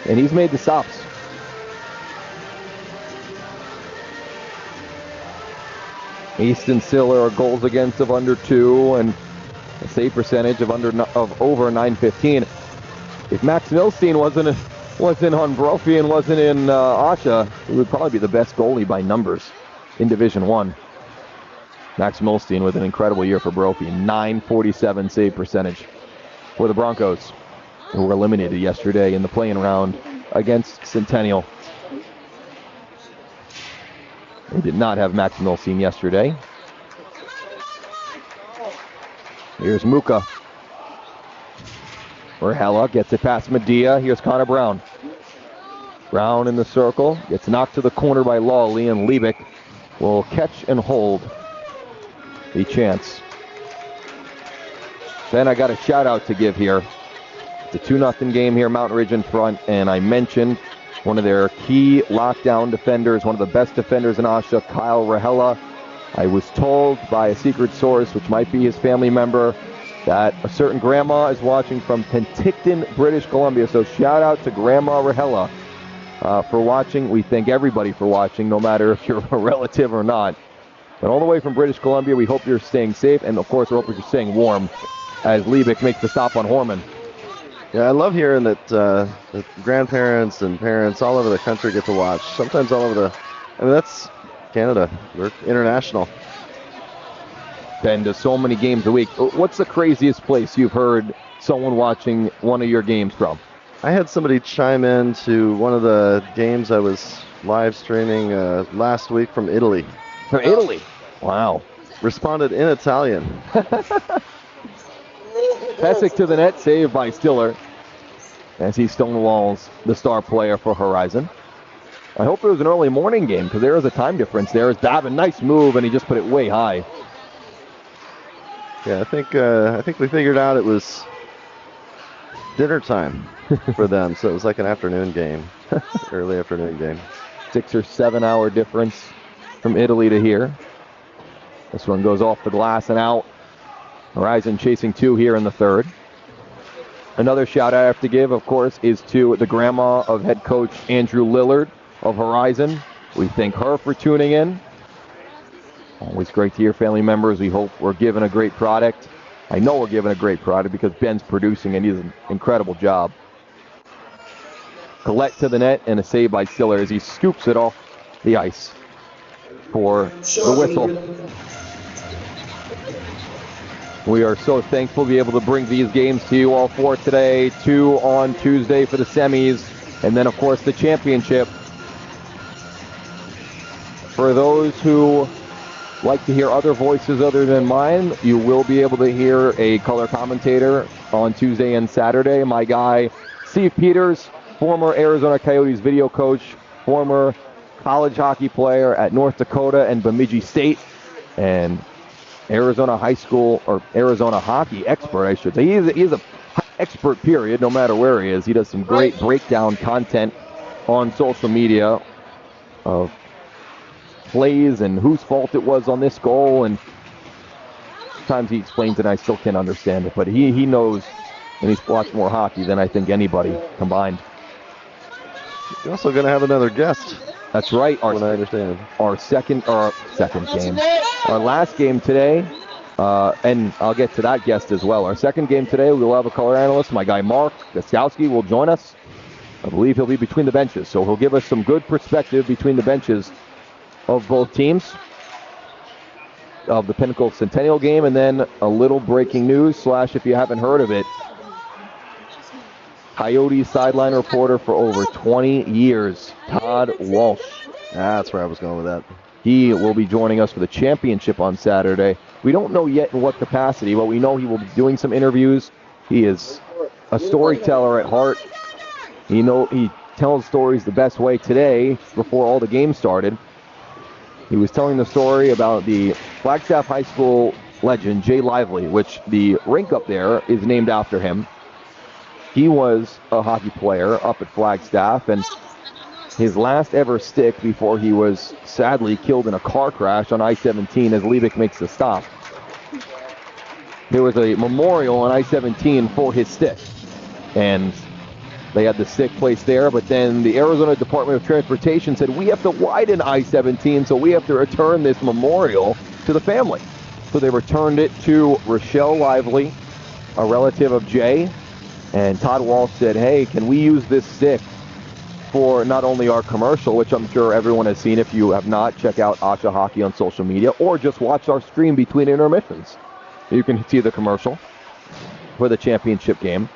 and he's made the stops. Easton Stiller are goals against of under 2 and a save percentage of over 915. If Max Milstein wasn't on Brophy and wasn't in AHSHA, he would probably be the best goalie by numbers in Division 1. Max Milstein with an incredible year for Brophy. 947 save percentage for the Broncos, who were eliminated yesterday in the play-in round against Centennial. They did not have Max Milstein yesterday. Here's Muka. Hella gets it past Medea. Here's Connor Brown. Brown in the circle. Gets knocked to the corner by Lawley, and Liebig will catch and hold the chance. Then I got a shout out to give here. It's a 2-0 game here, Mountain Ridge in front, and I mentioned one of their key lockdown defenders, one of the best defenders in AHSHA, Kyle Rahela. I was told by a secret source, which might be his family member, that a certain grandma is watching from Penticton, British Columbia. So shout out to Grandma Rahela for watching. We thank everybody for watching, no matter if you're a relative or not. But all the way from British Columbia, we hope you're staying safe, and of course, we hope you're staying warm as Liebig makes the stop on Horman. Yeah, I love hearing that grandparents and parents all over the country get to watch. Sometimes all over that's Canada. We're international. Been to so many games a week. What's the craziest place you've heard someone watching one of your games from? I had somebody chime in to one of the games I was live streaming last week from Italy. From Italy? Wow. Responded in Italian. Pesic to the net, saved by Stiller as he stonewalls the star player for Horizon. I hope it was an early morning game, because there is a time difference there. It's Davin, nice move, and he just put it way high. Yeah, I think we figured out it was dinner time for them, so it was like an afternoon game, early afternoon game. 6 or 7 hour difference from Italy to here. This one goes off the glass and out. Horizon chasing 2 here in the third. Another shout I have to give, of course, is to the grandma of head coach Andrew Lillard of Horizon. We thank her for tuning in. Always great to hear family members. We hope we're giving a great product. I know we're giving a great product because Ben's producing and he does an incredible job. Collette to the net and a save by Stiller as he scoops it off the ice for the whistle. We are so thankful to be able to bring these games to you, all 4 today, 2 on Tuesday for the semis, and then, of course, the championship. For those who like to hear other voices other than mine, you will be able to hear a color commentator on Tuesday and Saturday. My guy, Steve Peters, former Arizona Coyotes video coach, former college hockey player at North Dakota and Bemidji State, and Arizona high school, or Arizona hockey expert, I should say. He is a expert, period, no matter where he is. He does some great breakdown content on social media of plays and whose fault it was on this goal, and sometimes he explains it and I still can't understand it, but he knows, and he's watched more hockey than I think anybody combined. You're also going to have another guest. That's right. I understand. Our second game. Our last game today, and I'll get to that guest as well. Our second game today, we will have a color analyst. My guy Mark Gaskowski will join us. I believe he'll be between the benches, so he'll give us some good perspective between the benches of both teams of the Pinnacle Centennial game, and then a little breaking news / if you haven't heard of it, Coyotes sideline reporter for over 20 years, Todd Walsh. That's where I was going with that. He will be joining us for the championship on Saturday. We don't know yet in what capacity, but we know he will be doing some interviews. He is a storyteller at heart. He tells stories the best way. Today, before all the games started, he was telling the story about the Flagstaff High School legend, Jay Lively, which the rink up there is named after him. He was a hockey player up at Flagstaff, and his last ever stick before he was sadly killed in a car crash on I-17 as Levick makes the stop. There was a memorial on I-17 for his stick, and they had the stick placed there, but then the Arizona Department of Transportation said, we have to widen I-17, so we have to return this memorial to the family. So they returned it to Rochelle Lively, a relative of Jay, and Todd Walsh said, hey, can we use this stick for not only our commercial, which I'm sure everyone has seen. If you have not, check out AHSHA Hockey on social media, or just watch our stream between intermissions. You can see the commercial for the championship game.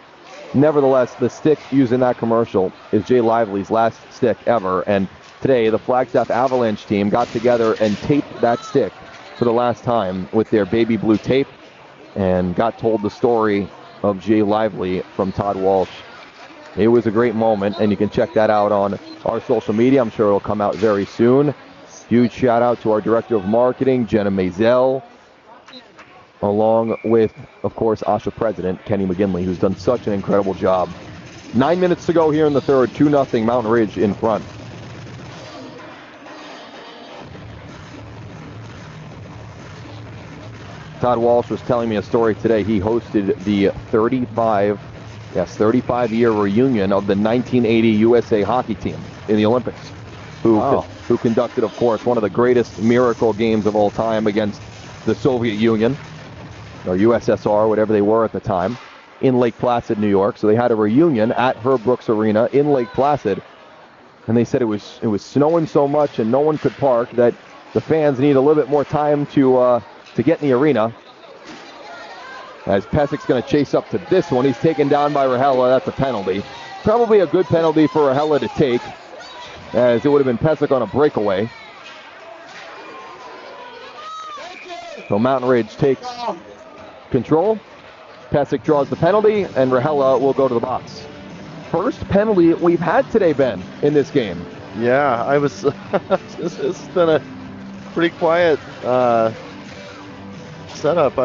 Nevertheless, the stick used in that commercial is Jay Lively's last stick ever, and today the Flagstaff Avalanche team got together and taped that stick for the last time with their baby blue tape, and got told the story of Jay Lively from Todd Walsh. It was a great moment, and you can check that out on our social media. I'm sure it'll come out very soon. Huge shout out to our Director of Marketing, Jenna Maisel, along with, of course, AHSHA President Kenny McGinley, who's done such an incredible job. 9 minutes to go here in the third, 2-0 Mountain Ridge in front. Todd Walsh was telling me a story today. He hosted the 35-year reunion of the 1980 USA hockey team in the Olympics, who conducted, of course, one of the greatest miracle games of all time against the Soviet Union, or USSR, whatever they were at the time, in Lake Placid, New York. So they had a reunion at Herb Brooks Arena in Lake Placid, and they said it was snowing so much and no one could park that the fans need a little bit more time to get in the arena. As Pesik's going to chase up to this one, he's taken down by Rahela. That's a penalty. Probably a good penalty for Rahela to take, as it would have been Pesik on a breakaway. So Mountain Ridge takes control. Pesik draws the penalty, and Rahela will go to the box. First penalty we've had today, Ben, in this game. Yeah, I was. It's been a pretty quiet setup.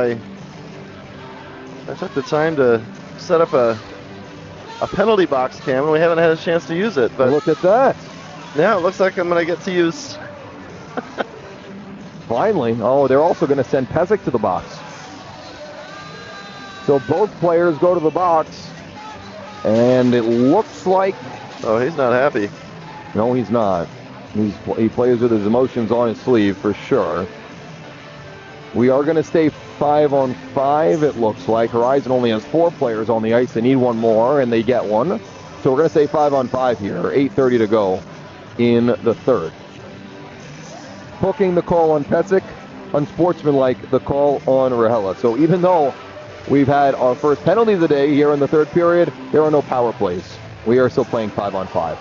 I took the time to set up a penalty box cam, and we haven't had a chance to use it. But look at that. Yeah, it looks like I'm going to get to use. Finally. Oh, they're also going to send Pesik to the box. So both players go to the box, and it looks like... Oh, he's not happy. No, he's not. He plays with his emotions on his sleeve for sure. We are going to stay 5-on-5, it looks like. Horizon only has 4 players on the ice. They need one more, and they get one. So we're going to stay 5-on-5 here. 8:30 to go in the third. Booking the call on Pesik unsportsmanlike the call on Rahela. So even though we've had our first penalty of the day here in the third period, there are no power plays. We are still playing 5-on-5.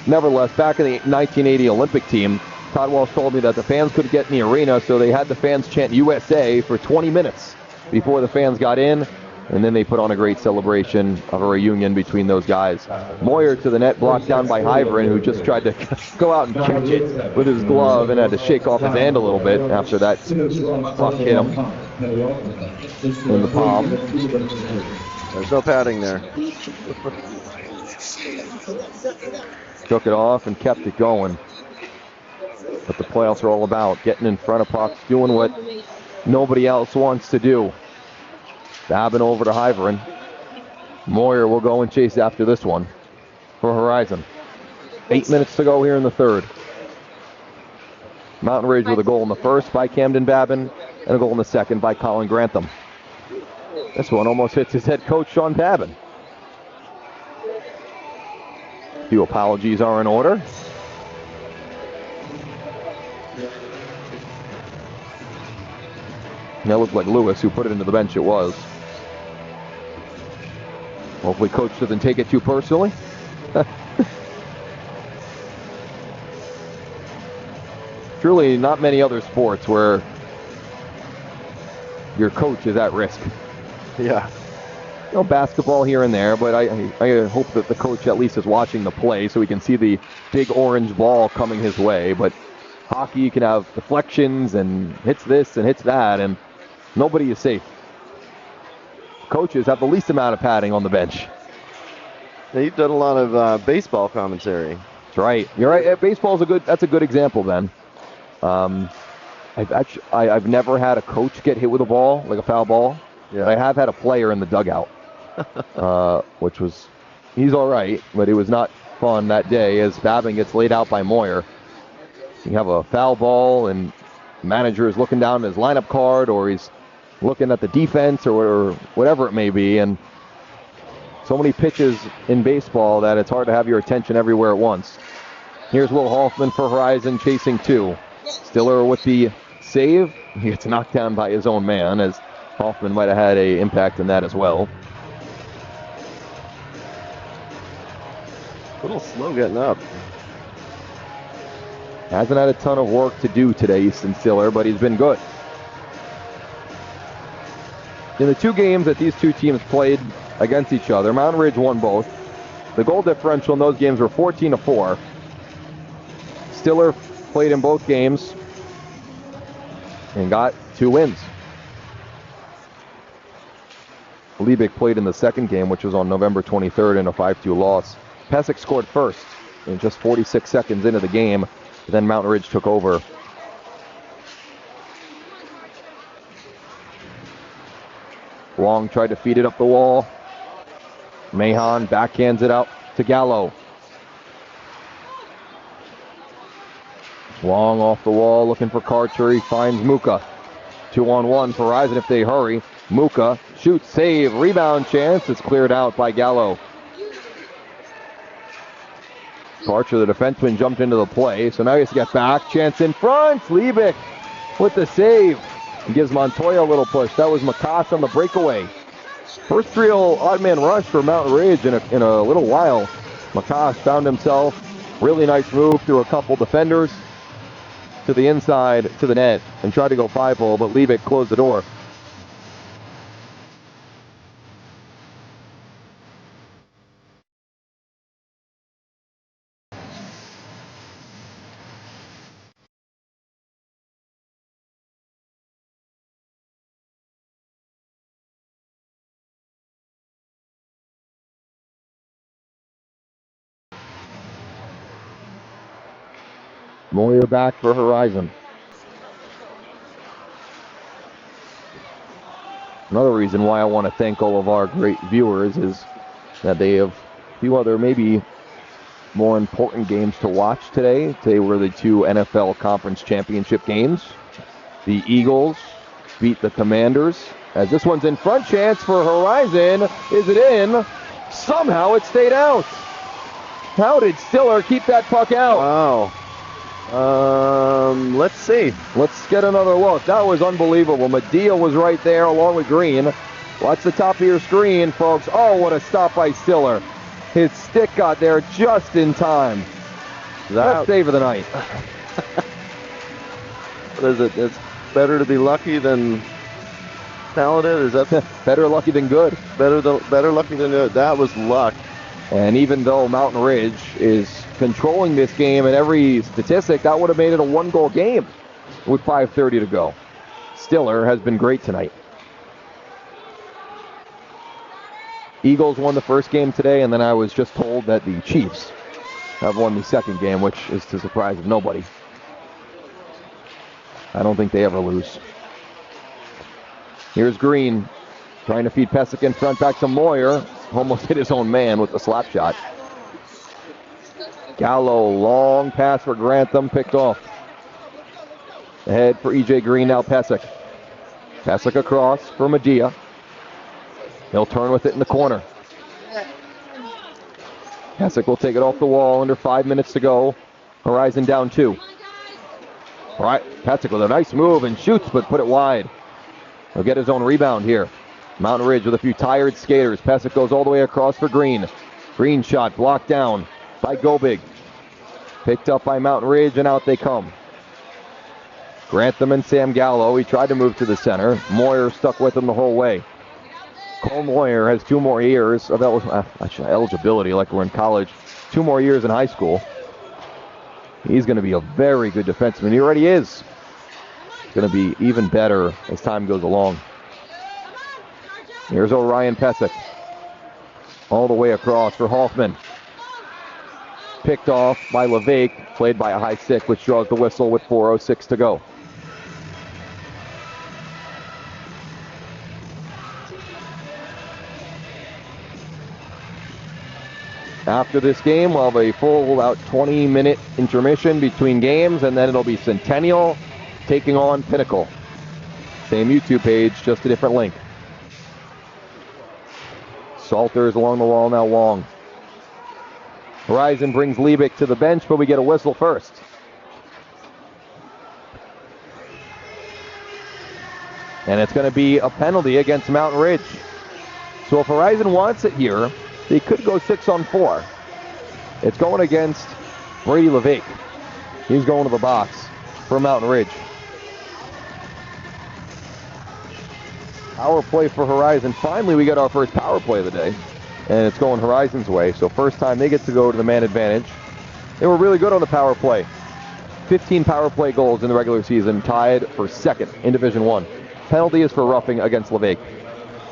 Nevertheless, back in the 1980 Olympic team, Todd Walsh told me that the fans couldn't get in the arena, so they had the fans chant USA for 20 minutes before the fans got in, and then they put on a great celebration of a reunion between those guys. Moyer to the net, blocked down by Hyveren, who just tried to go out and catch it with his glove and had to shake off his hand a little bit after that puck hit him in the palm. There's no padding there. Took it off and kept it going. But the playoffs are all about getting in front of pucks, doing what nobody else wants to do. Babin over to Hyveren. Moyer will go and chase after this one for Horizon. 8 minutes to go here in the third. Mountain Ridge with a goal in the first by Camden Babin and a goal in the second by Colin Grantham. This one almost hits his head coach, Sean Babin. A few apologies are in order. That looked like Lewis, who put it into the bench. It was. Hopefully coach doesn't take it too personally. Truly not many other sports where your coach is at risk. Yeah. You know, basketball here and there, but I hope that the coach at least is watching the play so he can see the big orange ball coming his way. But hockey, you can have deflections and hits this and hits that, and nobody is safe. Coaches have the least amount of padding on the bench. Now, you've done a lot of baseball commentary. That's right. You're right. Baseball's that's a good example, Ben. I've never had a coach get hit with a ball, like a foul ball. Yeah. I have had a player in the dugout, which was, he's all right, but it was not fun that day as Babin gets laid out by Moyer. You have a foul ball and the manager is looking down at his lineup card, or he's looking at the defense or whatever it may be, and so many pitches in baseball that it's hard to have your attention everywhere at once. Here's Will Hoffman for Horizon chasing two. Stiller with the save. He gets knocked down by his own man, as Hoffman might have had an impact in that as well. A little slow getting up. Hasn't had a ton of work to do today, Easton Stiller, but he's been good. In the two games that these two teams played against each other, Mountain Ridge won both. The goal differential in those games were 14-4. Stiller played in both games and got 2 wins. Liebig played in the second game, which was on November 23rd, in a 5-2 loss. Pesic scored first in just 46 seconds into the game. Then Mountain Ridge took over. Wong tried to feed it up the wall. Mahon backhands it out to Gallo. Wong off the wall looking for Karcher. He finds Muka. 2-on-1 for Horizon if they hurry. Muka shoots, save, rebound chance. It's cleared out by Gallo. Karcher, the defenseman, jumped into the play, so now he has to get back. Chance in front. Liebig with the save. He gives Montoya a little push. That was Makas on the breakaway. First real odd man rush for Mountain Ridge in a little while. Makas found himself. Really nice move through a couple defenders to the inside, to the net, and tried to go 5-hole, but Liebig closed the door. Moyer back for Horizon. Another reason why I want to thank all of our great viewers is that they have a few other maybe more important games to watch today. Today were the 2 NFL Conference Championship games. The Eagles beat the Commanders. As this one's in front, chance for Horizon. Is it in? Somehow it stayed out. How did Stiller keep that puck out? Wow. Let's see. Let's get another look. That was unbelievable. Medea was right there along with Green. Watch the top of your screen, folks. Oh, what a stop by Stiller. His stick got there just in time. Best save of the night. What is it? It's better to be lucky than talented? Is that better lucky than good? Better lucky than good. That was luck. And even though Mountain Ridge is controlling this game in every statistic, that would have made it a one-goal game with 5:30 to go. Stiller has been great tonight. Eagles won the first game today, and then I was just told that the Chiefs have won the second game, which is to the surprise of nobody. I don't think they ever lose. Here's Green trying to feed Pesic in front, back to Moyer. Almost hit his own man with the slap shot. Gallo, long pass for Grantham, picked off. Ahead for E.J. Green, now Pesic. Pesic across for Medea. He'll turn with it in the corner. Pesic will take it off the wall, under 5 minutes to go. Horizon down 2. All right, Pesic with a nice move and shoots, but put it wide. He'll get his own rebound here. Mountain Ridge with a few tired skaters. Pesic goes all the way across for Green. Green shot blocked down by Gobig. Picked up by Mountain Ridge, and out they come. Grantham and Sam Gallo. He tried to move to the center. Moyer stuck with him the whole way. Cole Moyer has 2 more years of eligibility, like we're in college. 2 more years in high school. He's going to be a very good defenseman. He already is. He's going to be even better as time goes along. Here's Orion Pesic. All the way across for Hoffman. Picked off by LeVake, played by a high stick, which draws the whistle with 4:06 to go. After this game, we'll have a full about 20-minute intermission between games, and then it'll be Centennial taking on Pinnacle. Same YouTube page, just a different link. Salters along the wall, now Wong. Horizon brings Liebig to the bench, but we get a whistle first. And it's going to be a penalty against Mountain Ridge. So if Horizon wants it here, they could go 6-on-4. It's going against Brady LeVake. He's going to the box for Mountain Ridge. Power play for Horizon. Finally, we got our first power play of the day. And it's going Horizon's way. So first time they get to go to the man advantage. They were really good on the power play. 15 power play goals in the regular season, tied for second in Division 1. Penalty is for roughing against LeVake.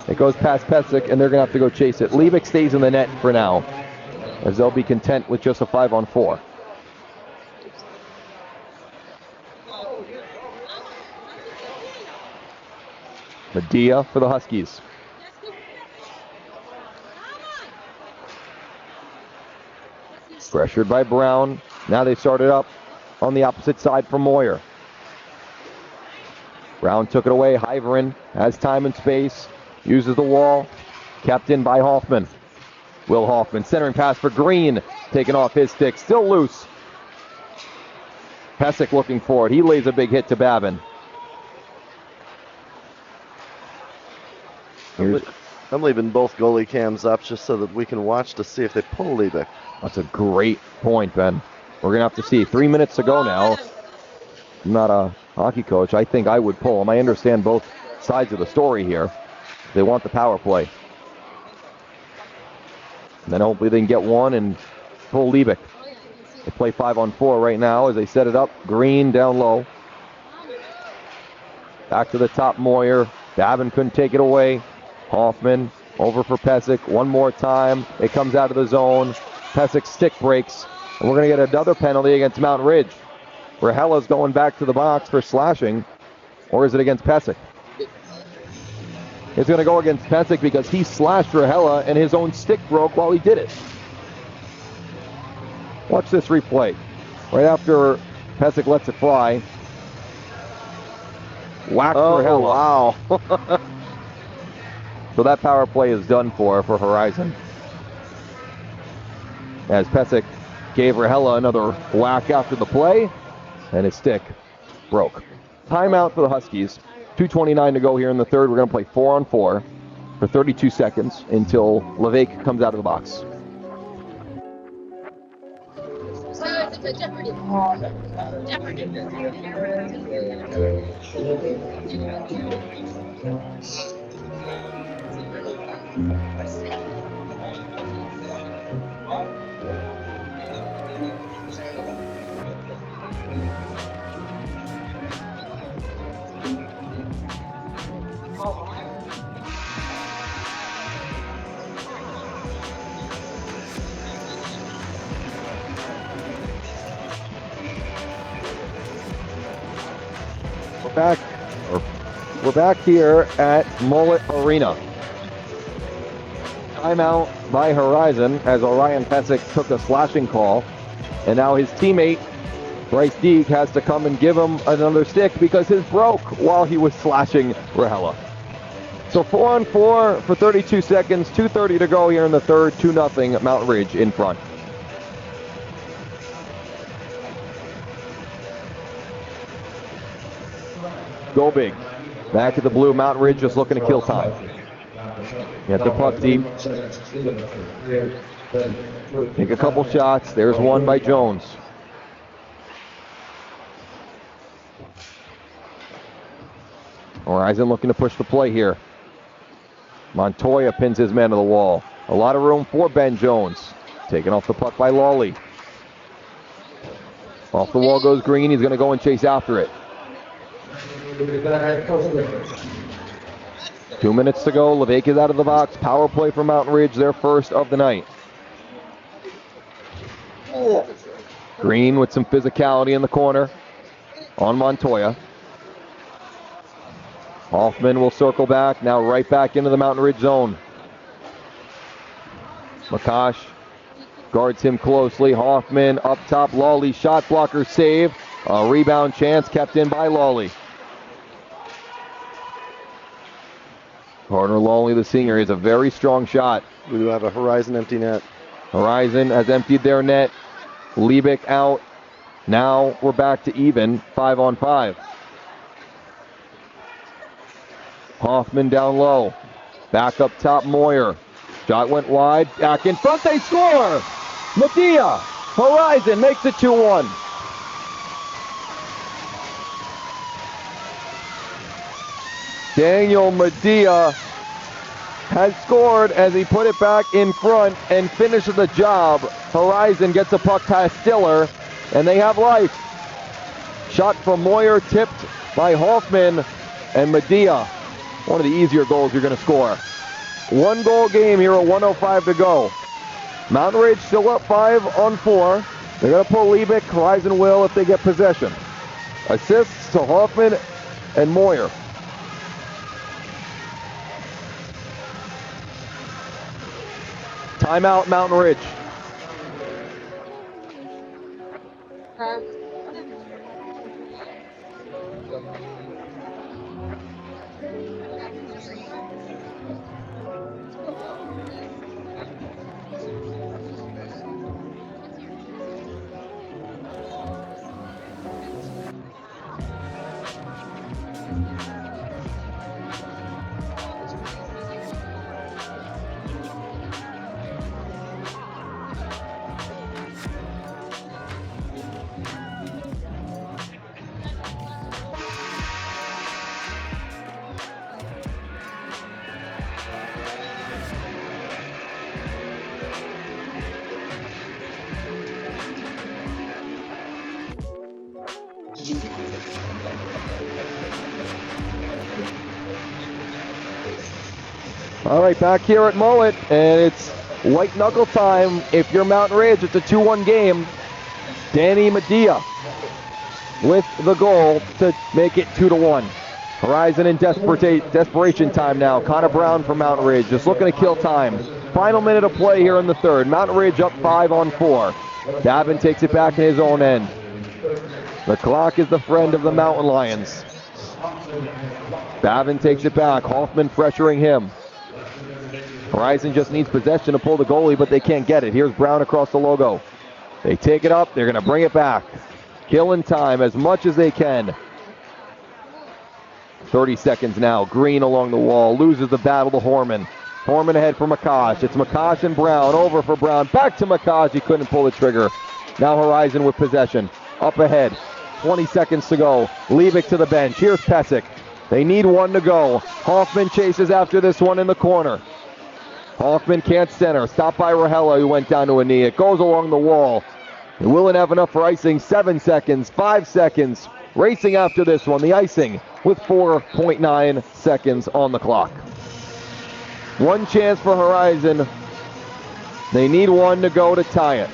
It goes past Pesic, and they're going to have to go chase it. Liebig stays in the net for now, as they'll be content with just a 5-on-4. Medea for the Huskies. Pressured by Brown. Now they start it up on the opposite side for Moyer. Brown took it away. Hyverin has time and space. Uses the wall. Kept in by Hoffman. Will Hoffman centering pass for Green. Taken off his stick. Still loose. Pesic looking for it. He lays a big hit to Babin. I'm leaving both goalie cams up just so that we can watch to see if they pull Liebig. That's a great point, Ben. We're going to have to see. 3 minutes to go now. I'm not a hockey coach. I think I would pull him. I understand both sides of the story here. They want the power play. And then hopefully they can get one and pull Liebig. They play 5-on-4 right now as they set it up. Green down low. Back to the top, Moyer. Babin couldn't take it away. Hoffman over for Pesic. One more time. It comes out of the zone. Pesic's stick breaks. And we're going to get another penalty against Mountain Ridge. Rahella's going back to the box for slashing. Or is it against Pesic? It's going to go against Pesic because he slashed Rahella and his own stick broke while he did it. Watch this replay. Right after Pesic lets it fly. Whacked Rahella. Wow. So that power play is done for Horizon. As Pesic gave Rahella another whack after the play. and his stick broke. Timeout for the Huskies. 2:29 to go here in the third. We're going to play 4-on-4 for 32 seconds until LeVake comes out of the box. Jeopardy. We're back here at Mullet Arena. Timeout by Horizon as Orion Pesic took a slashing call, and now his teammate Bryce Deeg has to come and give him another stick because his broke while he was slashing Rahela. So 4-on-4 for 32 seconds, 2:30 to go here in the third, 2-0 Mountain Ridge in front. Go big. Back at the blue, Mountain Ridge just looking to kill time. Get the puck deep. Take a couple shots. There's one by Jones. Horizon looking to push the play here. Montoya pins his man to the wall. A lot of room for Ben Jones. Taken off the puck by Lawley. Off the wall goes Green. He's going to go and chase after it. 2 minutes to go. LeVake is out of the box. Power play for Mountain Ridge, their first of the night. Green with some physicality in the corner on Montoya. Hoffman will circle back, now right back into the Mountain Ridge zone. Makash guards him closely. Hoffman up top. Lawley shot blocker save. A rebound chance kept in by Lawley. Gardner Lawley, the senior, is a very strong shot. We do have a Horizon empty net. Horizon has emptied their net. Liebig out. Now we're back to even, 5-on-5. Hoffman down low. Back up top, Moyer. Shot went wide. Back in front, they score! Medea! Horizon makes it 2-1. Daniel Medea has scored as he put it back in front and finishes the job. Horizon gets a puck past Stiller, and they have life. Shot from Moyer, tipped by Hoffman, and Medea. One of the easier goals you're going to score. 1-goal game here at 1:05 to go. Mountain Ridge still up 5-on-4. They're going to pull Liebig. Horizon will if they get possession. Assists to Hoffman and Moyer. Timeout, Mountain Ridge. All right, back here at Mullet, and it's white knuckle time. If you're Mountain Ridge, it's a 2-1 game. Danny Medea with the goal to make it 2-1. Horizon in desperation time now. Connor Brown from Mountain Ridge just looking to kill time. Final minute of play here in the third. Mountain Ridge up 5-on-4. Davin takes it back in his own end. The clock is the friend of the Mountain Lions. Davin takes it back. Hoffman pressuring him. Horizon just needs possession to pull the goalie, but they can't get it. Here's Brown across the logo. They take it up. They're going to bring it back. killing time as much as they can. 30 seconds now. Green along the wall, loses the battle to Horman. Horman ahead for McCosh. It's McCosh and Brown, over for Brown, back to McCosh. He couldn't pull the trigger. Now Horizon with possession. Up ahead, 20 seconds to go. Levick to the bench. Here's Pesic. They need one to go. Hoffman chases after this one in the corner. Hoffman can't center. Stopped by Rahela, who went down to a knee. It goes along the wall. They will have enough for icing. 7 seconds, 5 seconds. Racing after this one, the icing with 4.9 seconds on the clock. One chance for Horizon. They need one to go to tie it.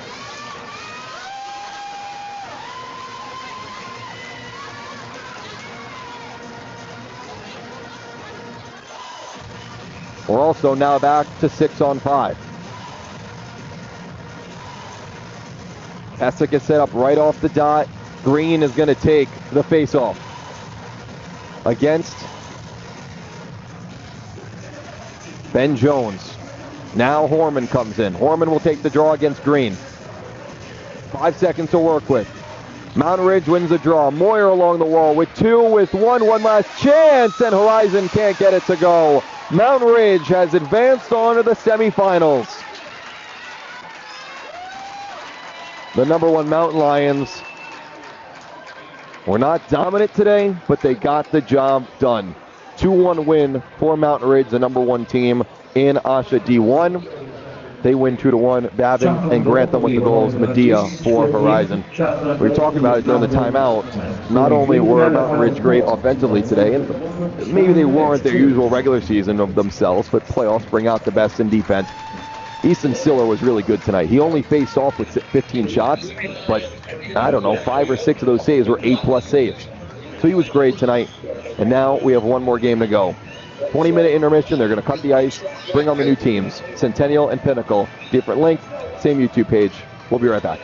We're also now back to 6-on-5. Pesic is set up right off the dot. Green is going to take the face-off against Ben Jones. Now Horman comes in. Horman will take the draw against Green. 5 seconds to work with. Mountain Ridge wins the draw. Moyer along the wall with 2, with 1 last chance, and Horizon can't get it to go. Mountain Ridge has advanced on to the semifinals. The number 1 Mountain Lions were not dominant today, but they got the job done. 2-1 win for Mountain Ridge, the number 1 team in AHSHA D1. They win 2-1. Babin and Grantham with the goals. Medea for Horizon. We were talking about it during the timeout. Not only were Mountain Ridge great offensively today, and maybe they weren't their usual regular season of themselves, but playoffs bring out the best in defense. Easton Siller was really good tonight. He only faced off with 15 shots, but I don't know, 5 or 6 of those saves were 8+ saves. So he was great tonight. And now we have one more game to go. 20-minute intermission. They're going to cut the ice, bring on the new teams. Centennial and Pinnacle. Different link, same YouTube page. We'll be right back.